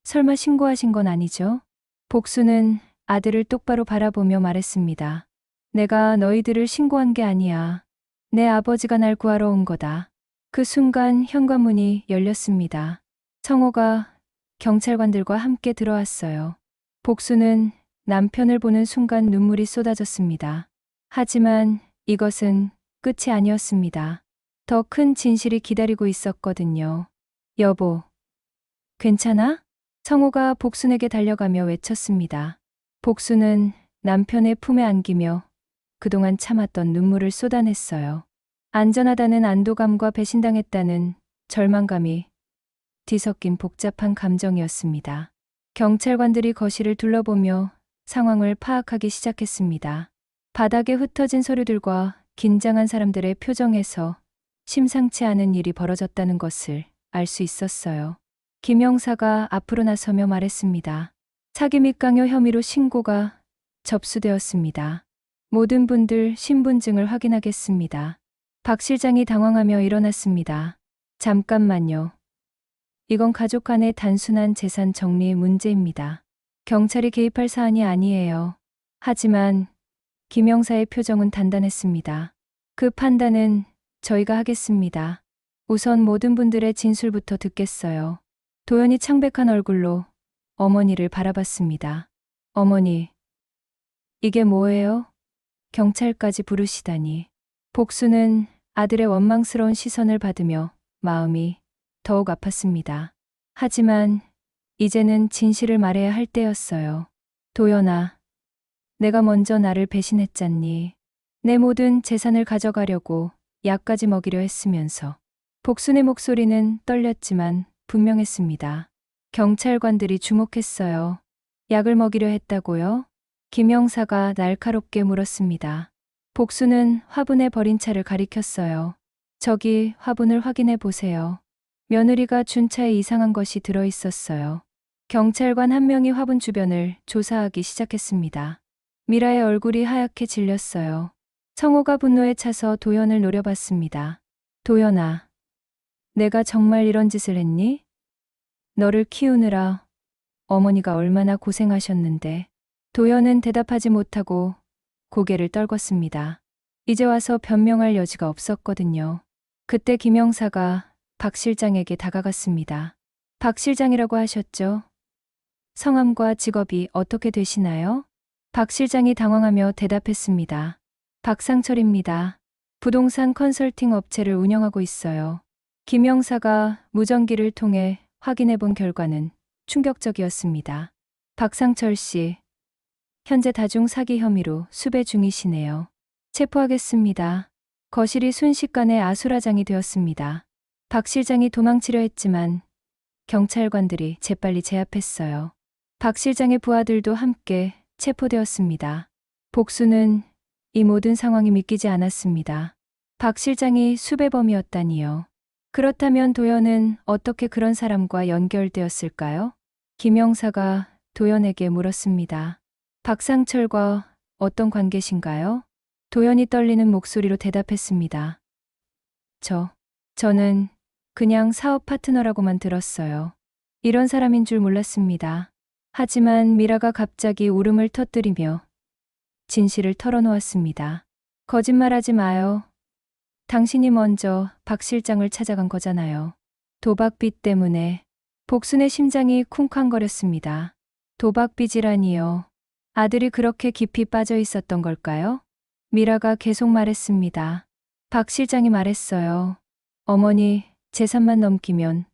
설마 신고하신 건 아니죠? 복순은 아들을 똑바로 바라보며 말했습니다. 내가 너희들을 신고한 게 아니야. 내 아버지가 날 구하러 온 거다. 그 순간 현관문이 열렸습니다. 성호가 경찰관들과 함께 들어왔어요. 복순은 남편을 보는 순간 눈물이 쏟아졌습니다. 하지만 이것은 끝이 아니었습니다. 더 큰 진실이 기다리고 있었거든요. 여보, 괜찮아? 성호가 복순에게 달려가며 외쳤습니다. 복순은 남편의 품에 안기며 그동안 참았던 눈물을 쏟아냈어요. 안전하다는 안도감과 배신당했다는 절망감이 뒤섞인 복잡한 감정이었습니다. 경찰관들이 거실을 둘러보며 상황을 파악하기 시작했습니다. 바닥에 흩어진 서류들과 긴장한 사람들의 표정에서 심상치 않은 일이 벌어졌다는 것을 알 수 있었어요. 김 형사가 앞으로 나서며 말했습니다. 사기 및 강요 혐의로 신고가 접수되었습니다. 모든 분들 신분증을 확인하겠습니다. 박 실장이 당황하며 일어났습니다. 잠깐만요. 이건 가족 간의 단순한 재산 정리 문제입니다. 경찰이 개입할 사안이 아니에요. 하지만 김 형사의 표정은 단단했습니다. 그 판단은 저희가 하겠습니다. 우선 모든 분들의 진술부터 듣겠어요. 도연이 창백한 얼굴로 어머니를 바라봤습니다. 어머니, 이게 뭐예요? 경찰까지 부르시다니. 복수는 아들의 원망스러운 시선을 받으며 마음이 더욱 아팠습니다. 하지만 이제는 진실을 말해야 할 때였어요. 도연아, 내가 먼저 나를 배신했잖니. 내 모든 재산을 가져가려고 약까지 먹이려 했으면서. 복순의 목소리는 떨렸지만 분명했습니다. 경찰관들이 주목했어요. 약을 먹이려 했다고요? 김 형사가 날카롭게 물었습니다. 복순은 화분에 버린 차를 가리켰어요. 저기 화분을 확인해 보세요. 며느리가 준 차에 이상한 것이 들어 있었어요. 경찰관 한 명이 화분 주변을 조사하기 시작했습니다. 미라의 얼굴이 하얗게 질렸어요. 성호가 분노에 차서 도연을 노려봤습니다. 도연아, 내가 정말 이런 짓을 했니? 너를 키우느라 어머니가 얼마나 고생하셨는데. 도연은 대답하지 못하고 고개를 떨궜습니다. 이제 와서 변명할 여지가 없었거든요. 그때 김 형사가 박 실장에게 다가갔습니다. 박 실장이라고 하셨죠? 성함과 직업이 어떻게 되시나요? 박 실장이 당황하며 대답했습니다. 박상철입니다. 부동산 컨설팅 업체를 운영하고 있어요. 김 형사가 무전기를 통해 확인해 본 결과는 충격적이었습니다. 박상철 씨, 현재 다중 사기 혐의로 수배 중이시네요. 체포하겠습니다. 거실이 순식간에 아수라장이 되었습니다. 박 실장이 도망치려 했지만 경찰관들이 재빨리 제압했어요. 박 실장의 부하들도 함께 체포되었습니다. 복수는 이 모든 상황이 믿기지 않았습니다. 박 실장이 수배범이었다니요. 그렇다면 도연은 어떻게 그런 사람과 연결되었을까요? 김영사가 도연에게 물었습니다. 박상철과 어떤 관계신가요? 도연이 떨리는 목소리로 대답했습니다. 저는 그냥 사업 파트너라고만 들었어요. 이런 사람인 줄 몰랐습니다. 하지만 미라가 갑자기 울음을 터뜨리며 진실을 털어놓았습니다. 거짓말하지 마요. 당신이 먼저 박 실장을 찾아간 거잖아요. 도박빚 때문에. 복순의 심장이 쿵쾅거렸습니다. 도박빚이라니요. 아들이 그렇게 깊이 빠져 있었던 걸까요? 미라가 계속 말했습니다. 박 실장이 말했어요. 어머니 재산만 넘기면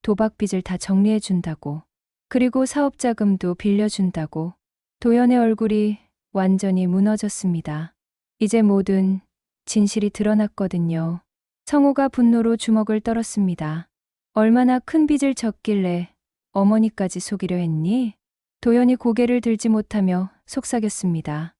도박빚을 다 정리해 준다고. 그리고 사업자금도 빌려준다고. 도연의 얼굴이 완전히 무너졌습니다. 이제 모든 진실이 드러났거든요. 성호가 분노로 주먹을 떨었습니다. 얼마나 큰 빚을 졌길래 어머니까지 속이려 했니? 도연이 고개를 들지 못하며 속삭였습니다.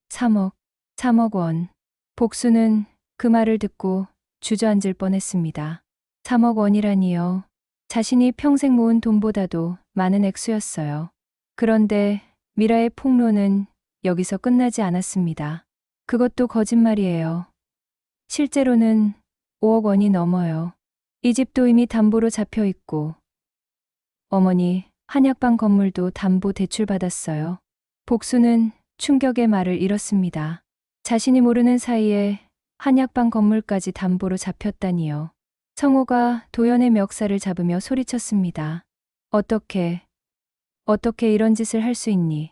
3억 원. 복수는 그 말을 듣고 주저앉을 뻔했습니다. 3억 원이라니요. 자신이 평생 모은 돈보다도 많은 액수였어요. 그런데 미라의 폭로는 여기서 끝나지 않았습니다. 그것도 거짓말이에요. 실제로는 5억 원이 넘어요. 이 집도 이미 담보로 잡혀 있고 어머니 한약방 건물도 담보 대출받았어요. 복수는 충격의 말을 잃었습니다. 자신이 모르는 사이에 한약방 건물까지 담보로 잡혔다니요. 성호가 도연의 멱살을 잡으며 소리쳤습니다. 어떻게 이런 짓을 할 수 있니?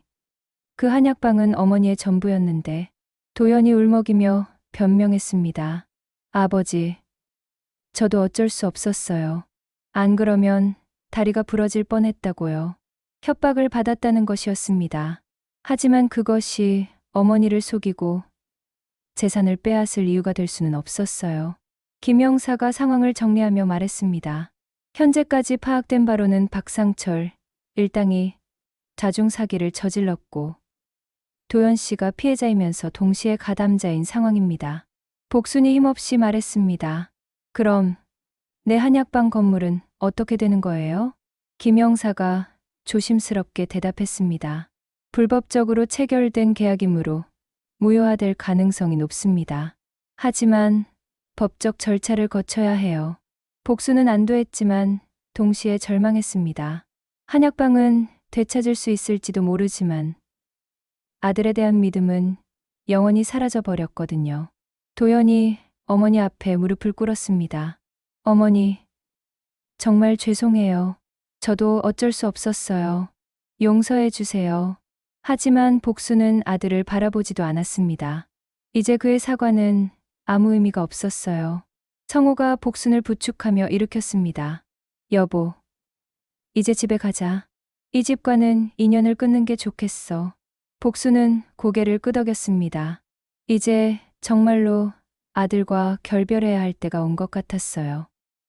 그 한약방은 어머니의 전부였는데. 도연이 울먹이며 변명했습니다. 아버지, 저도 어쩔 수 없었어요. 안 그러면 다리가 부러질 뻔했다고요. 협박을 받았다는 것이었습니다. 하지만 그것이 어머니를 속이고 재산을 빼앗을 이유가 될 수는 없었어요. 김영사가 상황을 정리하며 말했습니다. 현재까지 파악된 바로는 박상철 일당이 자중 사기를 저질렀고 도연 씨가 피해자이면서 동시에 가담자인 상황입니다. 복순이 힘없이 말했습니다. 그럼 내 한약방 건물은 어떻게 되는 거예요? 김영사가 조심스럽게 대답했습니다. 불법적으로 체결된 계약이므로 무효화될 가능성이 높습니다. 하지만 법적 절차를 거쳐야 해요. 복수는 안도했지만 동시에 절망했습니다. 한약방은 되찾을 수 있을지도 모르지만 아들에 대한 믿음은 영원히 사라져 버렸거든요. 도연이 어머니 앞에 무릎을 꿇었습니다. 어머니, 정말 죄송해요. 저도 어쩔 수 없었어요. 용서해 주세요. 하지만 복수는 아들을 바라보지도 않았습니다. 이제 그의 사과는 아무 의미가 없었어요. 성호가 복순을 부축하며 일으켰습니다. 여보, 이제 집에 가자. 이 집과는 인연을 끊는 게 좋겠어. 복수는 고개를 끄덕였습니다. 이제 정말로 아들과 결별해야 할 때가 온 것 같았어요.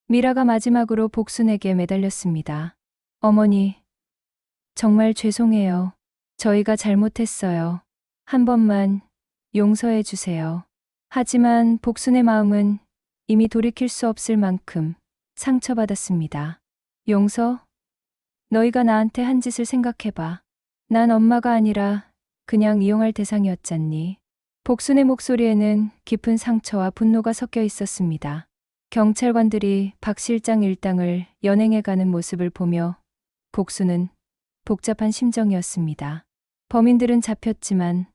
미라가 마지막으로 복순에게 매달렸습니다. 어머니, 정말 죄송해요. 저희가 잘못했어요. 한 번만 용서해 주세요. 하지만 복순의 마음은 이미 돌이킬 수 없을 만큼 상처받았습니다. 용서? 너희가 나한테 한 짓을 생각해봐. 난 엄마가 아니라 그냥 이용할 대상이었잖니. 복순의 목소리에는 깊은 상처와 분노가 섞여 있었습니다. 경찰관들이 박 실장 일당을 연행해가는 모습을 보며 복순은 복잡한 심정이었습니다. 범인들은 잡혔지만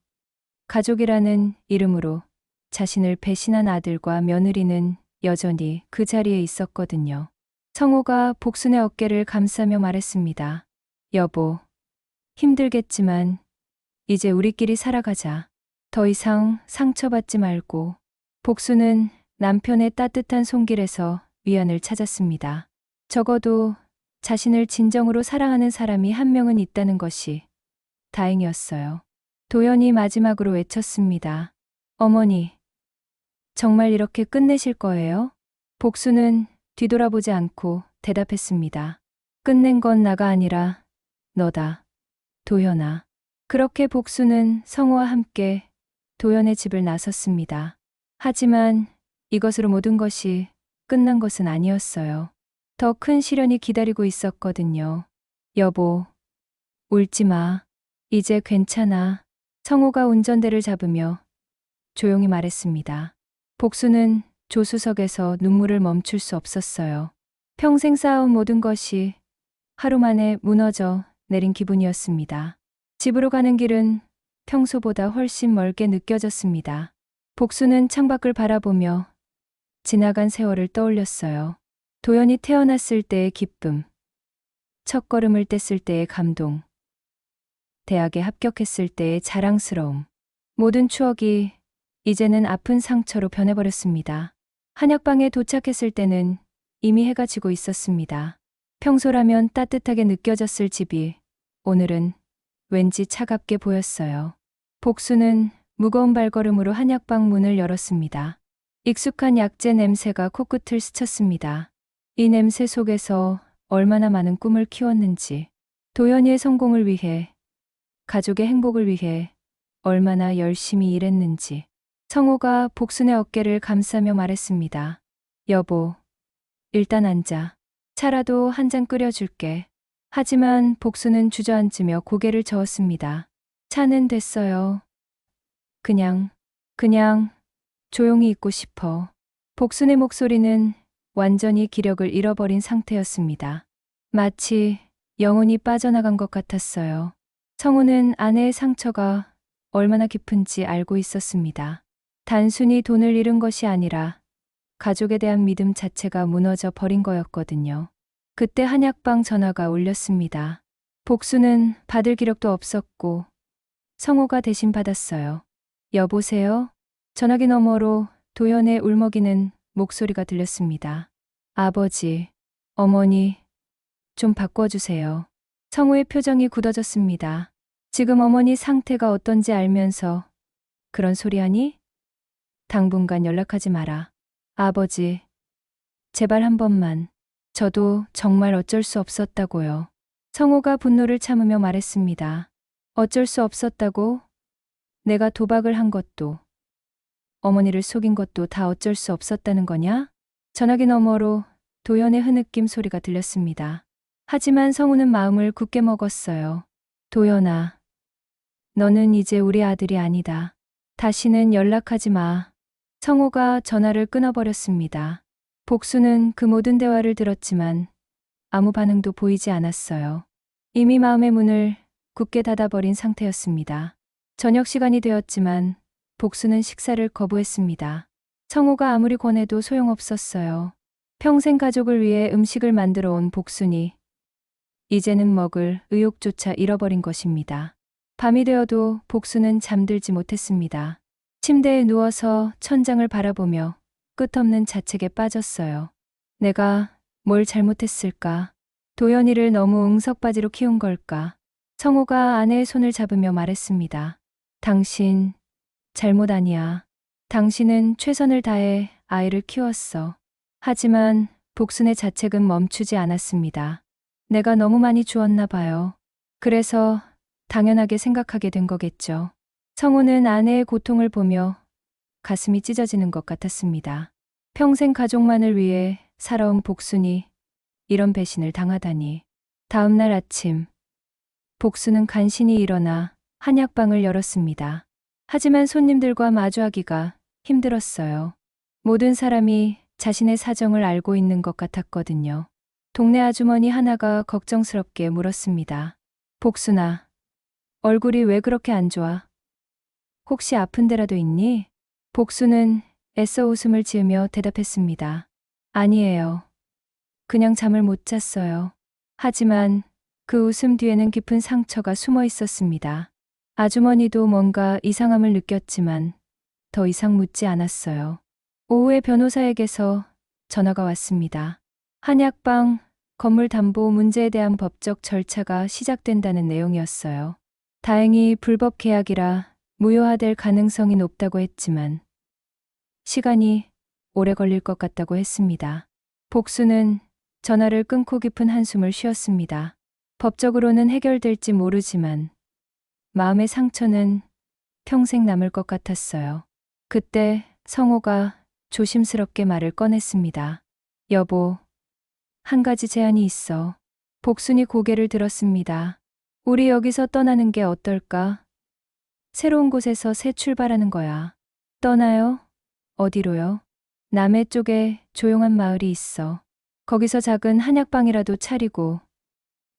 가족이라는 이름으로 자신을 배신한 아들과 며느리는 여전히 그 자리에 있었거든요. 성호가 복순의 어깨를 감싸며 말했습니다. 여보, 힘들겠지만 이제 우리끼리 살아가자. 더 이상 상처받지 말고. 복순은 남편의 따뜻한 손길에서 위안을 찾았습니다. 적어도 자신을 진정으로 사랑하는 사람이 한 명은 있다는 것이 다행이었어요. 도연이 마지막으로 외쳤습니다. 어머니, 정말 이렇게 끝내실 거예요? 복수는 뒤돌아보지 않고 대답했습니다. 끝낸 건 나가 아니라 너다, 도연아. 그렇게 복수는 성우와 함께 도연의 집을 나섰습니다. 하지만 이것으로 모든 것이 끝난 것은 아니었어요. 더 큰 시련이 기다리고 있었거든요. 여보, 울지 마. 이제 괜찮아. 성우가 운전대를 잡으며 조용히 말했습니다. 복수는 조수석에서 눈물을 멈출 수 없었어요. 평생 쌓아온 모든 것이 하루 만에 무너져 내린 기분이었습니다. 집으로 가는 길은 평소보다 훨씬 멀게 느껴졌습니다. 복수는 창밖을 바라보며 지나간 세월을 떠올렸어요. 도연이 태어났을 때의 기쁨, 첫걸음을 뗐을 때의 감동, 대학에 합격했을 때의 자랑스러움. 모든 추억이 이제는 아픈 상처로 변해버렸습니다. 한약방에 도착했을 때는 이미 해가 지고 있었습니다. 평소라면 따뜻하게 느껴졌을 집이 오늘은 왠지 차갑게 보였어요. 복수는 무거운 발걸음으로 한약방 문을 열었습니다. 익숙한 약재 냄새가 코끝을 스쳤습니다. 이 냄새 속에서 얼마나 많은 꿈을 키웠는지, 도연이의 성공을 위해, 가족의 행복을 위해 얼마나 열심히 일했는지. 성우가 복순의 어깨를 감싸며 말했습니다. 여보, 일단 앉아. 차라도 한 잔 끓여줄게. 하지만 복순은 주저앉으며 고개를 저었습니다. 차는 됐어요. 그냥 조용히 있고 싶어. 복순의 목소리는 완전히 기력을 잃어버린 상태였습니다. 마치 영혼이 빠져나간 것 같았어요. 성우는 아내의 상처가 얼마나 깊은지 알고 있었습니다. 단순히 돈을 잃은 것이 아니라 가족에 대한 믿음 자체가 무너져 버린 거였거든요. 그때 한약방 전화가 울렸습니다. 복수는 받을 기력도 없었고 성우가 대신 받았어요. 여보세요? 전화기 너머로 도연의 울먹이는 목소리가 들렸습니다. 아버지, 어머니, 좀 바꿔주세요. 성우의 표정이 굳어졌습니다. 지금 어머니 상태가 어떤지 알면서 그런 소리 하니? 당분간 연락하지 마라. 아버지, 제발 한 번만. 저도 정말 어쩔 수 없었다고요. 성우가 분노를 참으며 말했습니다. 어쩔 수 없었다고? 내가 도박을 한 것도, 어머니를 속인 것도 다 어쩔 수 없었다는 거냐? 전화기 너머로 도연의 흐느낌 소리가 들렸습니다. 하지만 성우는 마음을 굳게 먹었어요. 도연아, 너는 이제 우리 아들이 아니다. 다시는 연락하지 마. 성우가 전화를 끊어버렸습니다. 복수는 그 모든 대화를 들었지만 아무 반응도 보이지 않았어요. 이미 마음의 문을 굳게 닫아버린 상태였습니다. 저녁 시간이 되었지만 복수는 식사를 거부했습니다. 성우가 아무리 권해도 소용없었어요. 평생 가족을 위해 음식을 만들어 온 복순이 이제는 먹을 의욕조차 잃어버린 것입니다. 밤이 되어도 복수는 잠들지 못했습니다. 침대에 누워서 천장을 바라보며 끝없는 자책에 빠졌어요. 내가 뭘 잘못했을까? 도연이를 너무 응석바지로 키운 걸까? 성우가 아내의 손을 잡으며 말했습니다. 당신 잘못 아니야. 당신은 최선을 다해 아이를 키웠어. 하지만 복순의 자책은 멈추지 않았습니다. 내가 너무 많이 주었나 봐요. 그래서 당연하게 생각하게 된 거겠죠. 성우는 아내의 고통을 보며 가슴이 찢어지는 것 같았습니다. 평생 가족만을 위해 살아온 복순이 이런 배신을 당하다니. 다음 날 아침, 복순은 간신히 일어나 한약방을 열었습니다. 하지만 손님들과 마주하기가 힘들었어요. 모든 사람이 자신의 사정을 알고 있는 것 같았거든요. 동네 아주머니 하나가 걱정스럽게 물었습니다. 복순아, 얼굴이 왜 그렇게 안 좋아? 혹시 아픈 데라도 있니? 복수는 애써 웃음을 지으며 대답했습니다. 아니에요. 그냥 잠을 못 잤어요. 하지만 그 웃음 뒤에는 깊은 상처가 숨어 있었습니다. 아주머니도 뭔가 이상함을 느꼈지만 더 이상 묻지 않았어요. 오후에 변호사에게서 전화가 왔습니다. 한약방 건물 담보 문제에 대한 법적 절차가 시작된다는 내용이었어요. 다행히 불법 계약이라 무효화될 가능성이 높다고 했지만 시간이 오래 걸릴 것 같다고 했습니다. 복수는 전화를 끊고 깊은 한숨을 쉬었습니다. 법적으로는 해결될지 모르지만 마음의 상처는 평생 남을 것 같았어요. 그때 성호가 조심스럽게 말을 꺼냈습니다. 여보, 한 가지 제안이 있어. 복순이 고개를 들었습니다. 우리 여기서 떠나는 게 어떨까? 새로운 곳에서 새 출발하는 거야. 떠나요? 어디로요? 남해 쪽에 조용한 마을이 있어. 거기서 작은 한약방이라도 차리고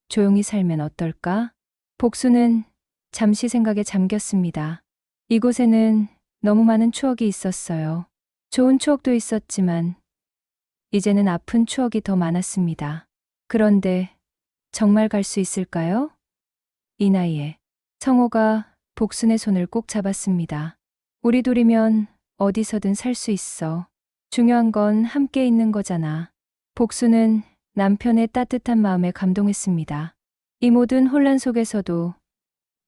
조용히 살면 어떨까? 복수는 잠시 생각에 잠겼습니다. 이곳에는 너무 많은 추억이 있었어요. 좋은 추억도 있었지만 이제는 아픈 추억이 더 많았습니다. 그런데 정말 갈 수 있을까요? 이 나이에. 성호가 복순의 손을 꼭 잡았습니다. 우리 둘이면 어디서든 살 수 있어. 중요한 건 함께 있는 거잖아. 복순은 남편의 따뜻한 마음에 감동했습니다. 이 모든 혼란 속에서도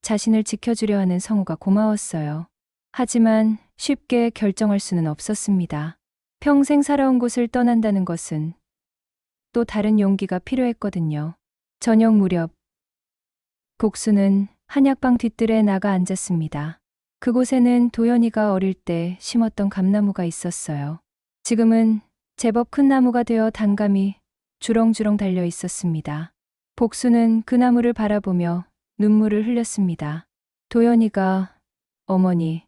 자신을 지켜주려 하는 성호가 고마웠어요. 하지만 쉽게 결정할 수는 없었습니다. 평생 살아온 곳을 떠난다는 것은 또 다른 용기가 필요했거든요. 저녁 무렵 복수는 한약방 뒷뜰에 나가 앉았습니다. 그곳에는 도연이가 어릴 때 심었던 감나무가 있었어요. 지금은 제법 큰 나무가 되어 단감이 주렁주렁 달려 있었습니다. 복수는 그 나무를 바라보며 눈물을 흘렸습니다. 도연이가 어머니,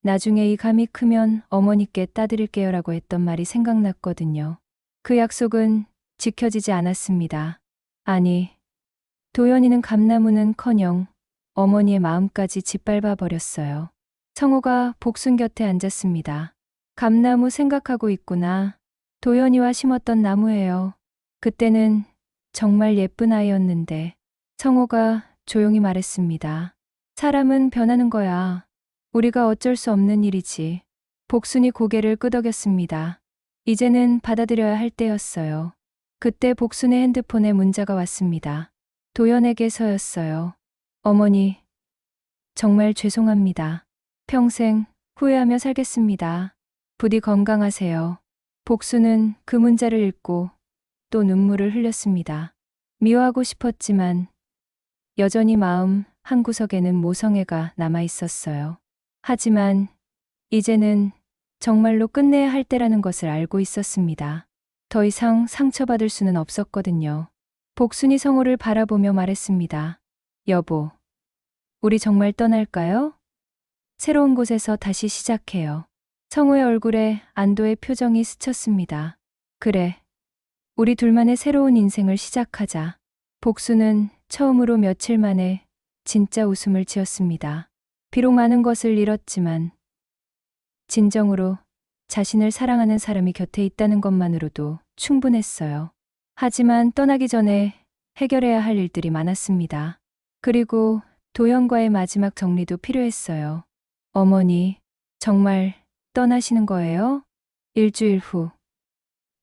나중에 이 감이 크면 어머니께 따드릴게요라고 했던 말이 생각났거든요. 그 약속은 지켜지지 않았습니다. 아니, 도연이는 감나무는커녕 어머니의 마음까지 짓밟아 버렸어요. 성호가 복순 곁에 앉았습니다. 감나무 생각하고 있구나. 도연이와 심었던 나무예요. 그때는 정말 예쁜 아이였는데. 성호가 조용히 말했습니다. 사람은 변하는 거야. 우리가 어쩔 수 없는 일이지. 복순이 고개를 끄덕였습니다. 이제는 받아들여야 할 때였어요. 그때 복순의 핸드폰에 문자가 왔습니다. 도연에게서였어요. 어머니, 정말 죄송합니다. 평생 후회하며 살겠습니다. 부디 건강하세요. 복순은 그 문자를 읽고 또 눈물을 흘렸습니다. 미워하고 싶었지만 여전히 마음 한구석에는 모성애가 남아 있었어요. 하지만 이제는 정말로 끝내야 할 때라는 것을 알고 있었습니다. 더 이상 상처받을 수는 없었거든요. 복순이 성호를 바라보며 말했습니다. 여보, 우리 정말 떠날까요? 새로운 곳에서 다시 시작해요. 성호의 얼굴에 안도의 표정이 스쳤습니다. 그래, 우리 둘만의 새로운 인생을 시작하자. 복수는 처음으로 며칠 만에 진짜 웃음을 지었습니다. 비록 많은 것을 잃었지만 진정으로 자신을 사랑하는 사람이 곁에 있다는 것만으로도 충분했어요. 하지만 떠나기 전에 해결해야 할 일들이 많았습니다. 그리고 도연과의 마지막 정리도 필요했어요. 어머니, 정말 떠나시는 거예요? 일주일 후,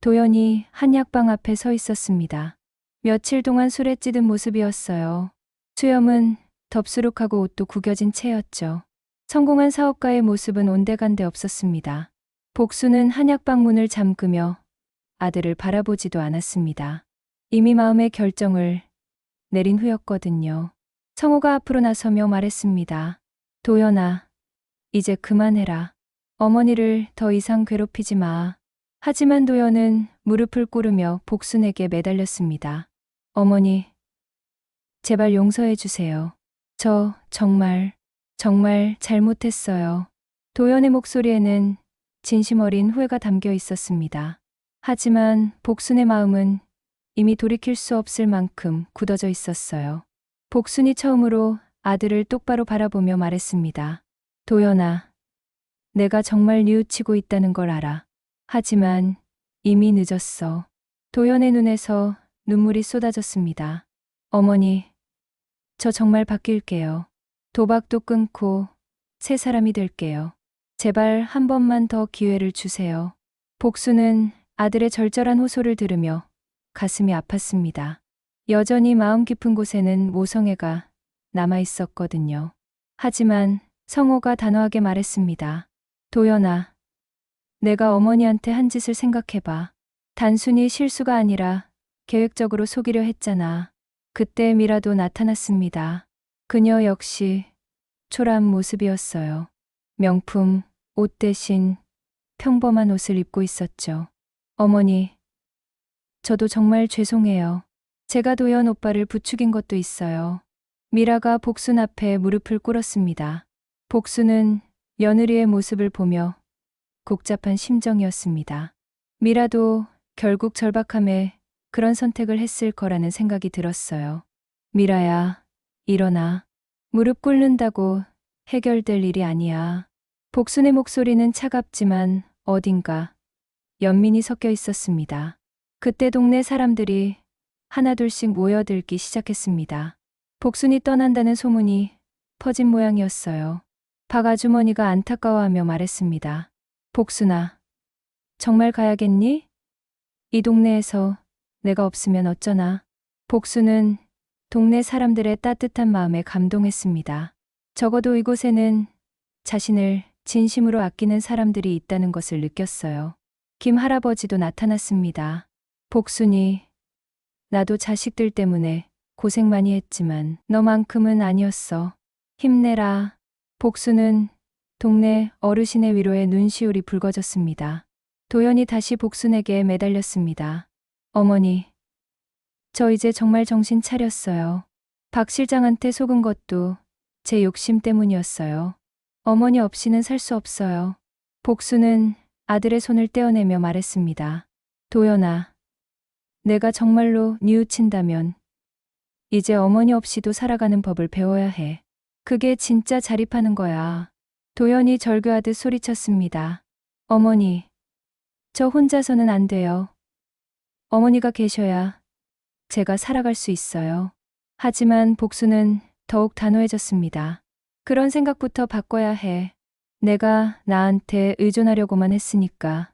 도연이 한약방 앞에 서 있었습니다. 며칠 동안 술에 찌든 모습이었어요. 수염은 덥수룩하고 옷도 구겨진 채였죠. 성공한 사업가의 모습은 온데간데 없었습니다. 복수는 한약방 문을 잠그며 아들을 바라보지도 않았습니다. 이미 마음의 결정을 내린 후였거든요. 성호가 앞으로 나서며 말했습니다. 도연아, 이제 그만해라. 어머니를 더 이상 괴롭히지 마. 하지만 도연은 무릎을 꿇으며 복순에게 매달렸습니다. 어머니, 제발 용서해 주세요. 저 정말 잘못했어요. 도연의 목소리에는 진심 어린 후회가 담겨 있었습니다. 하지만 복순의 마음은 이미 돌이킬 수 없을 만큼 굳어져 있었어요. 복순이 처음으로 아들을 똑바로 바라보며 말했습니다. 도연아, 내가 정말 뉘우치고 있다는 걸 알아. 하지만 이미 늦었어. 도연의 눈에서 눈물이 쏟아졌습니다. 어머니, 저 정말 바뀔게요. 도박도 끊고 새 사람이 될게요. 제발 한 번만 더 기회를 주세요. 복수는 아들의 절절한 호소를 들으며 가슴이 아팠습니다. 여전히 마음 깊은 곳에는 모성애가 남아 있었거든요. 하지만 성호가 단호하게 말했습니다. 도연아, 내가 어머니한테 한 짓을 생각해봐. 단순히 실수가 아니라 계획적으로 속이려 했잖아. 그때 미라도 나타났습니다. 그녀 역시 초라한 모습이었어요. 명품 옷 대신 평범한 옷을 입고 있었죠. 어머니, 저도 정말 죄송해요. 제가 도연 오빠를 부추긴 것도 있어요. 미라가 복순 앞에 무릎을 꿇었습니다. 복순은 며느리의 모습을 보며 복잡한 심정이었습니다. 미라도 결국 절박함에 그런 선택을 했을 거라는 생각이 들었어요. 미라야, 일어나. 무릎 꿇는다고 해결될 일이 아니야. 복순의 목소리는 차갑지만 어딘가 연민이 섞여 있었습니다. 그때 동네 사람들이 하나둘씩 모여들기 시작했습니다. 복순이 떠난다는 소문이 퍼진 모양이었어요. 박 아주머니가 안타까워하며 말했습니다. 복순아, 정말 가야겠니? 이 동네에서 내가 없으면 어쩌나. 복순은 동네 사람들의 따뜻한 마음에 감동했습니다. 적어도 이곳에는 자신을 진심으로 아끼는 사람들이 있다는 것을 느꼈어요. 김 할아버지도 나타났습니다. 복순이, 나도 자식들 때문에 고생 많이 했지만 너만큼은 아니었어. 힘내라. 복순은 동네 어르신의 위로에 눈시울이 붉어졌습니다. 도연이 다시 복순에게 매달렸습니다. 어머니, 저 이제 정말 정신 차렸어요. 박 실장한테 속은 것도 제 욕심 때문이었어요. 어머니 없이는 살 수 없어요. 복순은 아들의 손을 떼어내며 말했습니다. 도연아, 내가 정말로 뉘우친다면 이제 어머니 없이도 살아가는 법을 배워야 해. 그게 진짜 자립하는 거야. 도연이 절규하듯 소리쳤습니다. 어머니, 저 혼자서는 안 돼요. 어머니가 계셔야 제가 살아갈 수 있어요. 하지만 복수는 더욱 단호해졌습니다. 그런 생각부터 바꿔야 해. 내가 나한테 의존하려고만 했으니까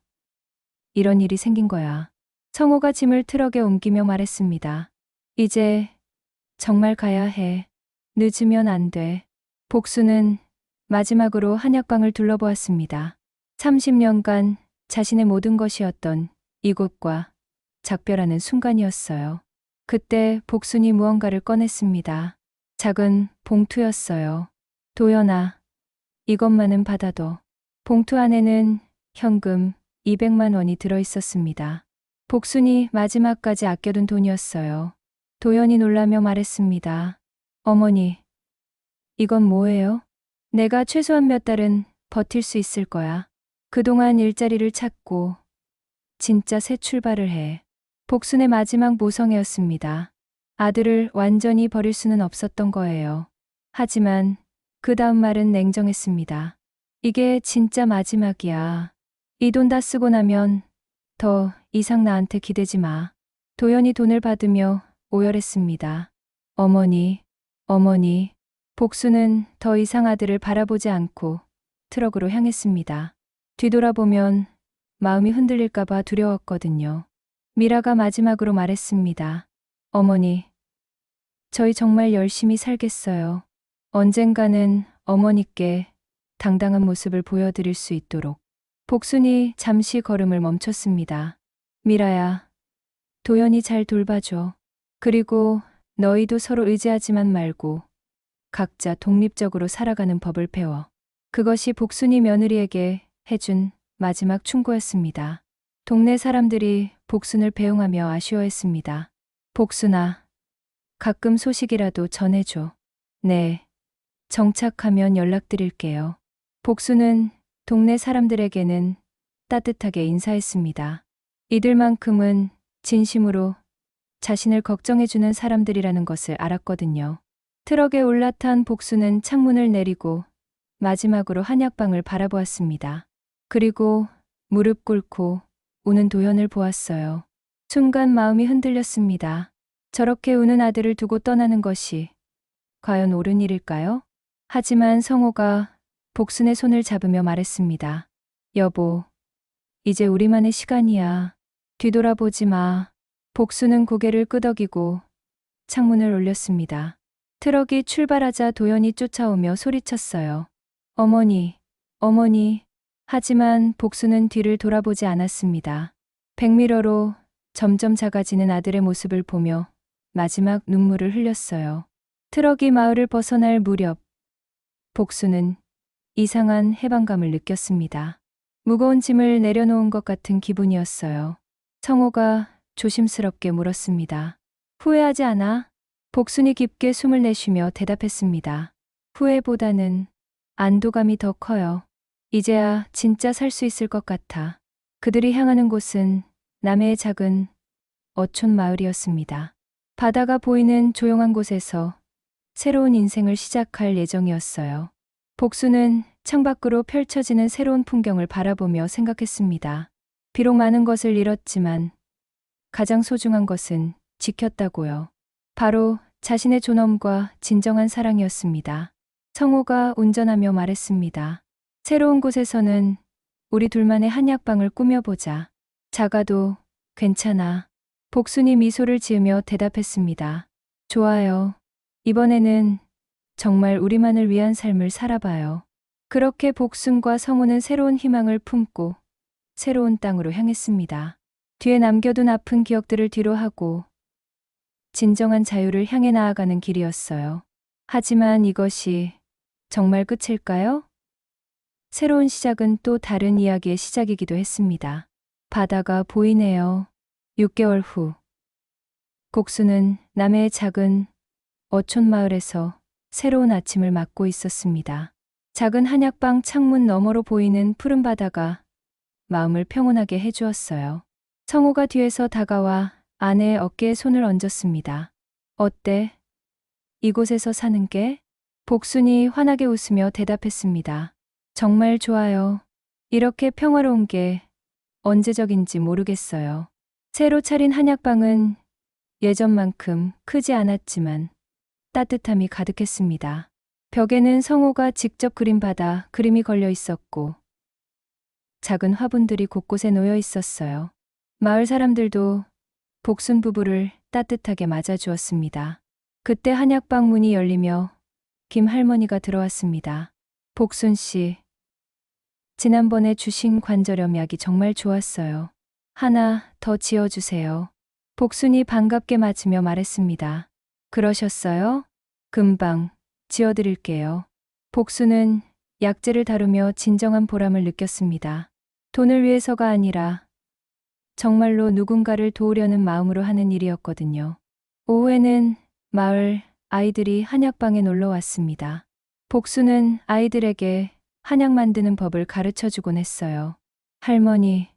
이런 일이 생긴 거야. 성호가 짐을 트럭에 옮기며 말했습니다. 이제 정말 가야 해. 늦으면 안 돼. 복수는 마지막으로 한약방을 둘러보았습니다. 30년간 자신의 모든 것이었던 이곳과 작별하는 순간이었어요. 그때 복순이 무언가를 꺼냈습니다. 작은 봉투였어요. 도연아, 이것만은 받아둬. 봉투 안에는 현금 200만 원이 들어있었습니다. 복순이 마지막까지 아껴둔 돈이었어요. 도연이 놀라며 말했습니다. 어머니, 이건 뭐예요? 내가 최소한 몇 달은 버틸 수 있을 거야. 그동안 일자리를 찾고 진짜 새 출발을 해. 복순의 마지막 모성애였습니다. 아들을 완전히 버릴 수는 없었던 거예요. 하지만 그 다음 말은 냉정했습니다. 이게 진짜 마지막이야. 이 돈 다 쓰고 나면 더 이상 나한테 기대지 마. 도연이 돈을 받으며 오열했습니다. 어머니, 어머니. 복수는 더 이상 아들을 바라보지 않고 트럭으로 향했습니다. 뒤돌아보면 마음이 흔들릴까봐 두려웠거든요. 미라가 마지막으로 말했습니다. 어머니, 저희 정말 열심히 살겠어요. 언젠가는 어머니께 당당한 모습을 보여드릴 수 있도록. 복순이 잠시 걸음을 멈췄습니다. 미라야, 도연이 잘 돌봐줘. 그리고 너희도 서로 의지하지만 말고 각자 독립적으로 살아가는 법을 배워. 그것이 복순이 며느리에게 해준 마지막 충고였습니다. 동네 사람들이 복순을 배웅하며 아쉬워했습니다. 복순아, 가끔 소식이라도 전해줘. 네, 정착하면 연락드릴게요. 복순은 동네 사람들에게는 따뜻하게 인사했습니다. 이들만큼은 진심으로 자신을 걱정해주는 사람들이라는 것을 알았거든요. 트럭에 올라탄 복수는 창문을 내리고 마지막으로 한약방을 바라보았습니다. 그리고 무릎 꿇고 우는 도연을 보았어요. 순간 마음이 흔들렸습니다. 저렇게 우는 아들을 두고 떠나는 것이 과연 옳은 일일까요? 하지만 성호가 복순의 손을 잡으며 말했습니다. 여보, 이제 우리만의 시간이야. 뒤돌아보지 마. 복순은 고개를 끄덕이고 창문을 올렸습니다. 트럭이 출발하자 도연이 쫓아오며 소리쳤어요. 어머니, 어머니. 하지만 복수는 뒤를 돌아보지 않았습니다. 백미러로 점점 작아지는 아들의 모습을 보며 마지막 눈물을 흘렸어요. 트럭이 마을을 벗어날 무렵 복수는 이상한 해방감을 느꼈습니다. 무거운 짐을 내려놓은 것 같은 기분이었어요. 성호가 조심스럽게 물었습니다. 후회하지 않아? 복순이 깊게 숨을 내쉬며 대답했습니다. 후회보다는 안도감이 더 커요. 이제야 진짜 살 수 있을 것 같아. 그들이 향하는 곳은 남해의 작은 어촌 마을이었습니다. 바다가 보이는 조용한 곳에서 새로운 인생을 시작할 예정이었어요. 복수는 창밖으로 펼쳐지는 새로운 풍경을 바라보며 생각했습니다. 비록 많은 것을 잃었지만 가장 소중한 것은 지켰다고요. 바로 자신의 존엄과 진정한 사랑이었습니다. 성호가 운전하며 말했습니다. 새로운 곳에서는 우리 둘만의 한약방을 꾸며보자. 작아도 괜찮아. 복순이 미소를 지으며 대답했습니다. 좋아요. 이번에는 정말 우리만을 위한 삶을 살아봐요. 그렇게 복순과 성호는 새로운 희망을 품고 새로운 땅으로 향했습니다. 뒤에 남겨둔 아픈 기억들을 뒤로하고 진정한 자유를 향해 나아가는 길이었어요. 하지만 이것이 정말 끝일까요? 새로운 시작은 또 다른 이야기의 시작이기도 했습니다. 바다가 보이네요. 6개월 후 곡수는 남해의 작은 어촌 마을에서 새로운 아침을 맞고 있었습니다. 작은 한약방 창문 너머로 보이는 푸른 바다가 마음을 평온하게 해주었어요. 성호가 뒤에서 다가와 아내의 어깨에 손을 얹었습니다. 어때? 이곳에서 사는 게? 복순이 환하게 웃으며 대답했습니다. 정말 좋아요. 이렇게 평화로운 게 언제적인지 모르겠어요. 새로 차린 한약방은 예전만큼 크지 않았지만 따뜻함이 가득했습니다. 벽에는 성호가 직접 그린 바다 그림이 걸려 있었고 작은 화분들이 곳곳에 놓여 있었어요. 마을 사람들도 복순 부부를 따뜻하게 맞아주었습니다. 그때 한약방 문이 열리며 김 할머니가 들어왔습니다. 복순 씨, 지난번에 주신 관절염 약이 정말 좋았어요. 하나 더 지어주세요. 복순이 반갑게 맞으며 말했습니다. 그러셨어요? 금방 지어드릴게요. 복순은 약재를 다루며 진정한 보람을 느꼈습니다. 돈을 위해서가 아니라 정말로 누군가를 도우려는 마음으로 하는 일이었거든요. 오후에는 마을 아이들이 한약방에 놀러 왔습니다. 복수는 아이들에게 한약 만드는 법을 가르쳐 주곤 했어요. 할머니,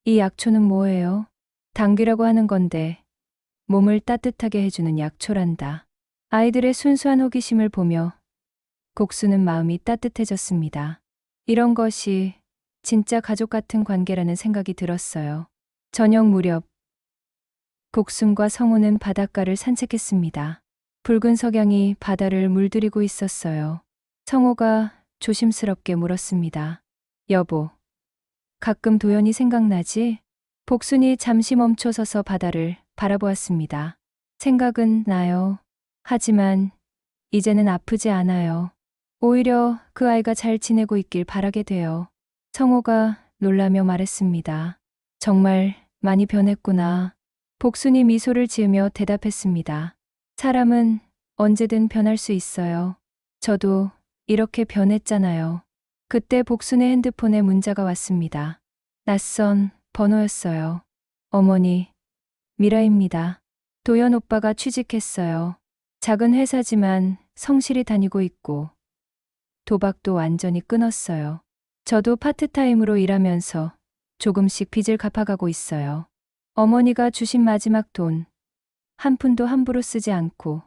이 약초는 뭐예요? 당귀라고 하는 건데 몸을 따뜻하게 해주는 약초란다. 아이들의 순수한 호기심을 보며 곡수는 마음이 따뜻해졌습니다. 이런 것이 진짜 가족 같은 관계라는 생각이 들었어요. 저녁 무렵 곡순과 성우는 바닷가를 산책했습니다. 붉은 석양이 바다를 물들이고 있었어요. 성호가 조심스럽게 물었습니다. 여보, 가끔 도연이 생각나지? 복순이 잠시 멈춰서서 바다를 바라보았습니다. 생각은 나요. 하지만 이제는 아프지 않아요. 오히려 그 아이가 잘 지내고 있길 바라게 돼요. 성호가 놀라며 말했습니다. 정말 많이 변했구나. 복순이 미소를 지으며 대답했습니다. 사람은 언제든 변할 수 있어요. 저도 이렇게 변했잖아요. 그때 복순의 핸드폰에 문자가 왔습니다. 낯선 번호였어요. 어머니, 미라입니다. 도연 오빠가 취직했어요. 작은 회사지만 성실히 다니고 있고 도박도 완전히 끊었어요. 저도 파트타임으로 일하면서 조금씩 빚을 갚아가고 있어요. 어머니가 주신 마지막 돈 한 푼도 함부로 쓰지 않고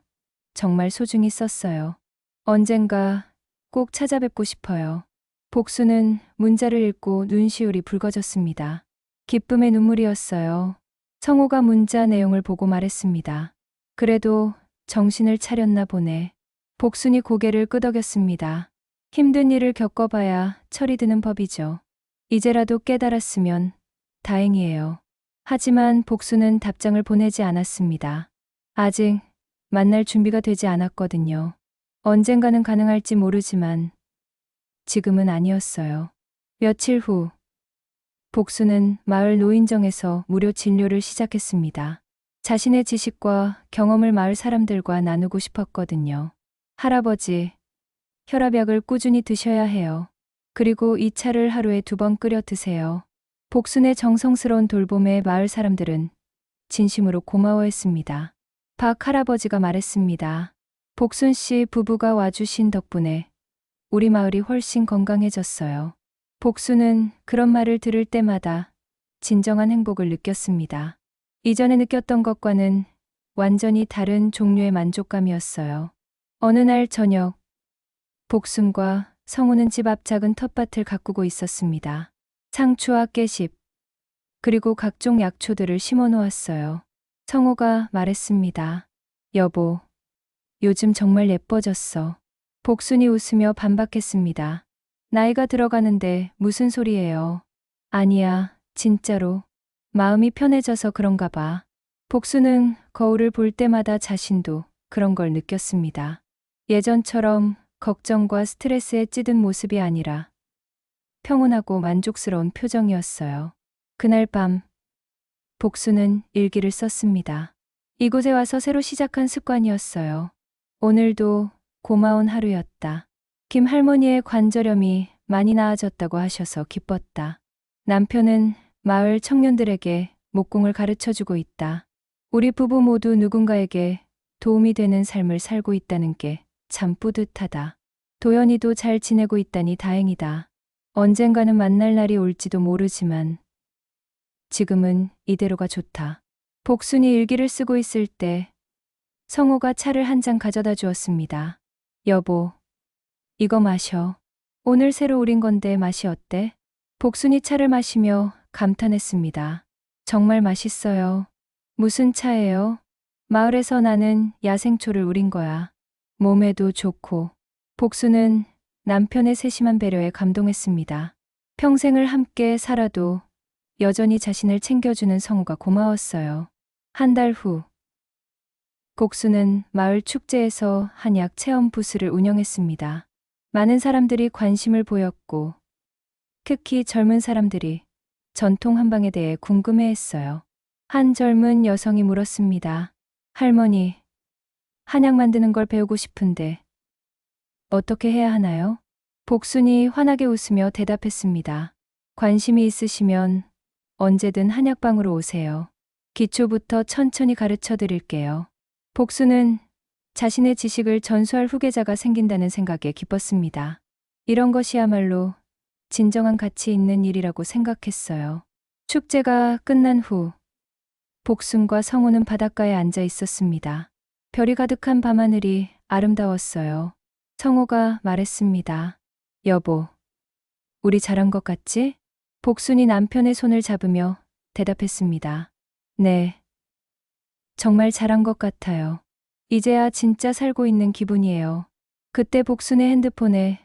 정말 소중히 썼어요. 언젠가 꼭 찾아뵙고 싶어요. 복수는 문자를 읽고 눈시울이 붉어졌습니다. 기쁨의 눈물이었어요. 성호가 문자 내용을 보고 말했습니다. 그래도 정신을 차렸나 보네. 복순이 고개를 끄덕였습니다. 힘든 일을 겪어봐야 철이 드는 법이죠. 이제라도 깨달았으면 다행이에요. 하지만 복수는 답장을 보내지 않았습니다. 아직 만날 준비가 되지 않았거든요. 언젠가는 가능할지 모르지만 지금은 아니었어요. 며칠 후, 복수는 마을 노인정에서 무료 진료를 시작했습니다. 자신의 지식과 경험을 마을 사람들과 나누고 싶었거든요. 할아버지, 혈압약을 꾸준히 드셔야 해요. 그리고 이 차를 하루에 2번 끓여 드세요. 복순의 정성스러운 돌봄에 마을 사람들은 진심으로 고마워했습니다. 박 할아버지가 말했습니다. 복순 씨 부부가 와주신 덕분에 우리 마을이 훨씬 건강해졌어요. 복순은 그런 말을 들을 때마다 진정한 행복을 느꼈습니다. 이전에 느꼈던 것과는 완전히 다른 종류의 만족감이었어요. 어느 날 저녁, 복순과 성우는 집 앞 작은 텃밭을 가꾸고 있었습니다. 상추와 깨십, 그리고 각종 약초들을 심어 놓았어요. 성우가 말했습니다. 여보, 요즘 정말 예뻐졌어. 복순이 웃으며 반박했습니다. 나이가 들어가는데 무슨 소리예요? 아니야, 진짜로. 마음이 편해져서 그런가 봐. 복순은 거울을 볼 때마다 자신도 그런 걸 느꼈습니다. 예전처럼 걱정과 스트레스에 찌든 모습이 아니라 평온하고 만족스러운 표정이었어요. 그날 밤, 복수는 일기를 썼습니다. 이곳에 와서 새로 시작한 습관이었어요. 오늘도 고마운 하루였다. 김 할머니의 관절염이 많이 나아졌다고 하셔서 기뻤다. 남편은 마을 청년들에게 목공을 가르쳐주고 있다. 우리 부부 모두 누군가에게 도움이 되는 삶을 살고 있다는 게 참 뿌듯하다. 도연이도 잘 지내고 있다니 다행이다. 언젠가는 만날 날이 올지도 모르지만 지금은 이대로가 좋다. 복순이 일기를 쓰고 있을 때 성호가 차를 한 잔 가져다 주었습니다. 여보, 이거 마셔. 오늘 새로 우린 건데 맛이 어때? 복순이 차를 마시며 감탄했습니다. 정말 맛있어요. 무슨 차예요? 마을에서 나는 야생초를 우린 거야. 몸에도 좋고. 복순은 남편의 세심한 배려에 감동했습니다. 평생을 함께 살아도 여전히 자신을 챙겨주는 성우가 고마웠어요. 한 달 후, 복순은 마을 축제에서 한약 체험 부스를 운영했습니다. 많은 사람들이 관심을 보였고, 특히 젊은 사람들이 전통 한방에 대해 궁금해했어요. 한 젊은 여성이 물었습니다. 할머니, 한약 만드는 걸 배우고 싶은데 어떻게 해야 하나요? 복순이 환하게 웃으며 대답했습니다. 관심이 있으시면 언제든 한약방으로 오세요. 기초부터 천천히 가르쳐 드릴게요. 복순은 자신의 지식을 전수할 후계자가 생긴다는 생각에 기뻤습니다. 이런 것이야말로 진정한 가치 있는 일이라고 생각했어요. 축제가 끝난 후 복순과 성우는 바닷가에 앉아 있었습니다. 별이 가득한 밤하늘이 아름다웠어요. 성우가 말했습니다. 여보, 우리 잘한 것 같지? 복순이 남편의 손을 잡으며 대답했습니다. 네, 정말 잘한 것 같아요. 이제야 진짜 살고 있는 기분이에요. 그때 복순의 핸드폰에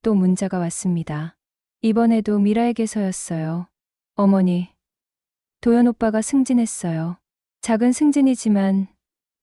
또 문자가 왔습니다. 이번에도 미라에게서였어요. 어머니, 도연 오빠가 승진했어요. 작은 승진이지만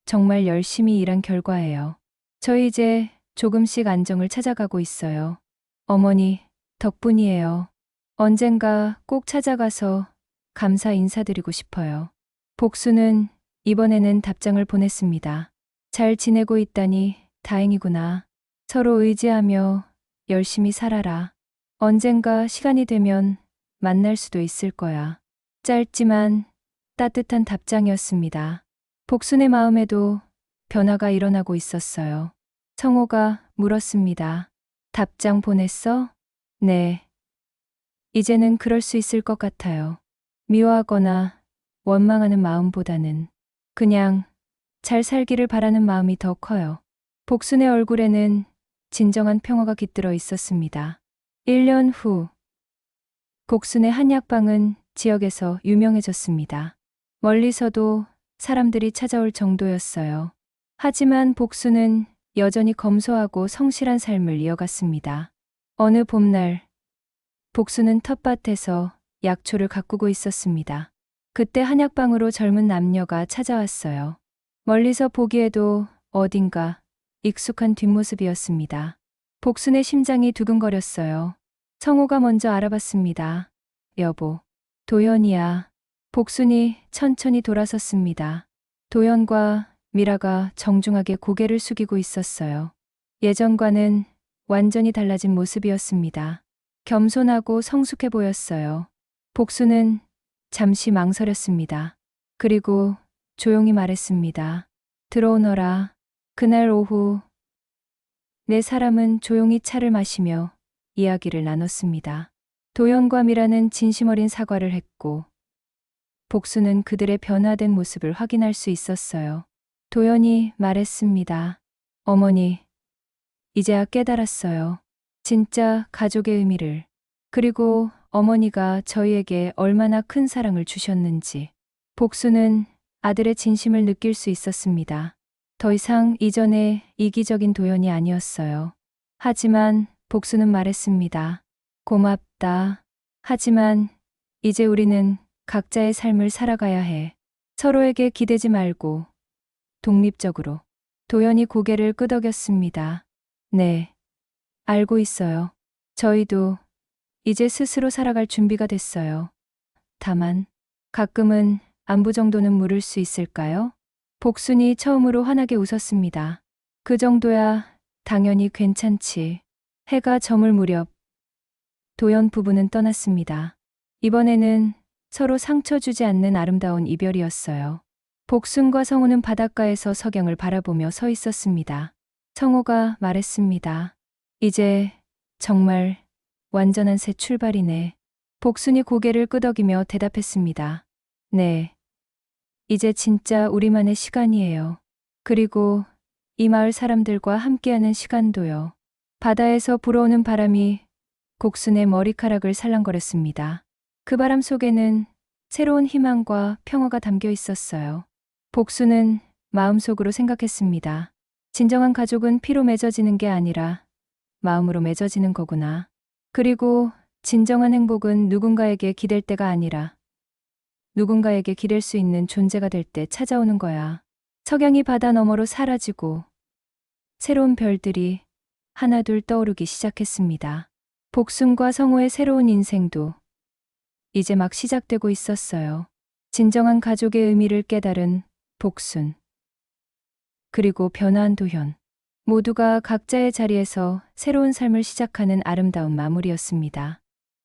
정말 열심히 일한 결과예요. 저 이제 조금씩 안정을 찾아가고 있어요. 어머니, 덕분이에요. 언젠가 꼭 찾아가서 감사 인사드리고 싶어요. 복수는 이번에는 답장을 보냈습니다. 잘 지내고 있다니 다행이구나. 서로 의지하며 열심히 살아라. 언젠가 시간이 되면 만날 수도 있을 거야. 짧지만 따뜻한 답장이었습니다. 복순의 마음에도 변화가 일어나고 있었어요. 성호가 물었습니다. 답장 보냈어? 네. 이제는 그럴 수 있을 것 같아요. 미워하거나 원망하는 마음보다는 그냥 잘 살기를 바라는 마음이 더 커요. 복순의 얼굴에는 진정한 평화가 깃들어 있었습니다. 1년 후, 복순의 한약방은 지역에서 유명해졌습니다. 멀리서도 사람들이 찾아올 정도였어요. 하지만 복순은 여전히 검소하고 성실한 삶을 이어갔습니다. 어느 봄날, 복순은 텃밭에서 약초를 가꾸고 있었습니다. 그때 한약방으로 젊은 남녀가 찾아왔어요. 멀리서 보기에도 어딘가 익숙한 뒷모습이었습니다. 복순의 심장이 두근거렸어요. 성호가 먼저 알아봤습니다. 여보, 도연이야. 복순이 천천히 돌아섰습니다. 도연과 미라가 정중하게 고개를 숙이고 있었어요. 예전과는 완전히 달라진 모습이었습니다. 겸손하고 성숙해 보였어요. 복순은 잠시 망설였습니다. 그리고 조용히 말했습니다. 들어오너라. 그날 오후 네 사람은 조용히 차를 마시며 이야기를 나눴습니다. 도연과 미라는 진심 어린 사과를 했고 복수는 그들의 변화된 모습을 확인할 수 있었어요. 도연이 말했습니다. 어머니, 이제야 깨달았어요. 진짜 가족의 의미를. 그리고 어머니가 저희에게 얼마나 큰 사랑을 주셨는지. 복수는 아들의 진심을 느낄 수 있었습니다. 더 이상 이전의 이기적인 도연이 아니었어요. 하지만 복수는 말했습니다. 고맙다. 하지만 이제 우리는 각자의 삶을 살아가야 해. 서로에게 기대지 말고 독립적으로. 도연이 고개를 끄덕였습니다. 네, 알고 있어요. 저희도 이제 스스로 살아갈 준비가 됐어요. 다만 가끔은 안부 정도는 물을 수 있을까요? 복순이 처음으로 환하게 웃었습니다. 그 정도야 당연히 괜찮지. 해가 저물 무렵 도연 부부는 떠났습니다. 이번에는 서로 상처 주지 않는 아름다운 이별이었어요. 복순과 성호는 바닷가에서 석양을 바라보며 서 있었습니다. 성호가 말했습니다. 이제 정말 완전한 새 출발이네. 복순이 고개를 끄덕이며 대답했습니다. 네. 이제 진짜 우리만의 시간이에요. 그리고 이 마을 사람들과 함께하는 시간도요. 바다에서 불어오는 바람이 곡순의 머리카락을 살랑거렸습니다. 그 바람 속에는 새로운 희망과 평화가 담겨 있었어요. 복수는 마음속으로 생각했습니다. 진정한 가족은 피로 맺어지는 게 아니라 마음으로 맺어지는 거구나. 그리고 진정한 행복은 누군가에게 기댈 때가 아니라 누군가에게 기댈 수 있는 존재가 될 때 찾아오는 거야. 석양이 바다 너머로 사라지고 새로운 별들이 하나둘 떠오르기 시작했습니다. 복순과 성호의 새로운 인생도 이제 막 시작되고 있었어요. 진정한 가족의 의미를 깨달은 복순, 그리고 변화한 도현. 모두가 각자의 자리에서 새로운 삶을 시작하는 아름다운 마무리였습니다.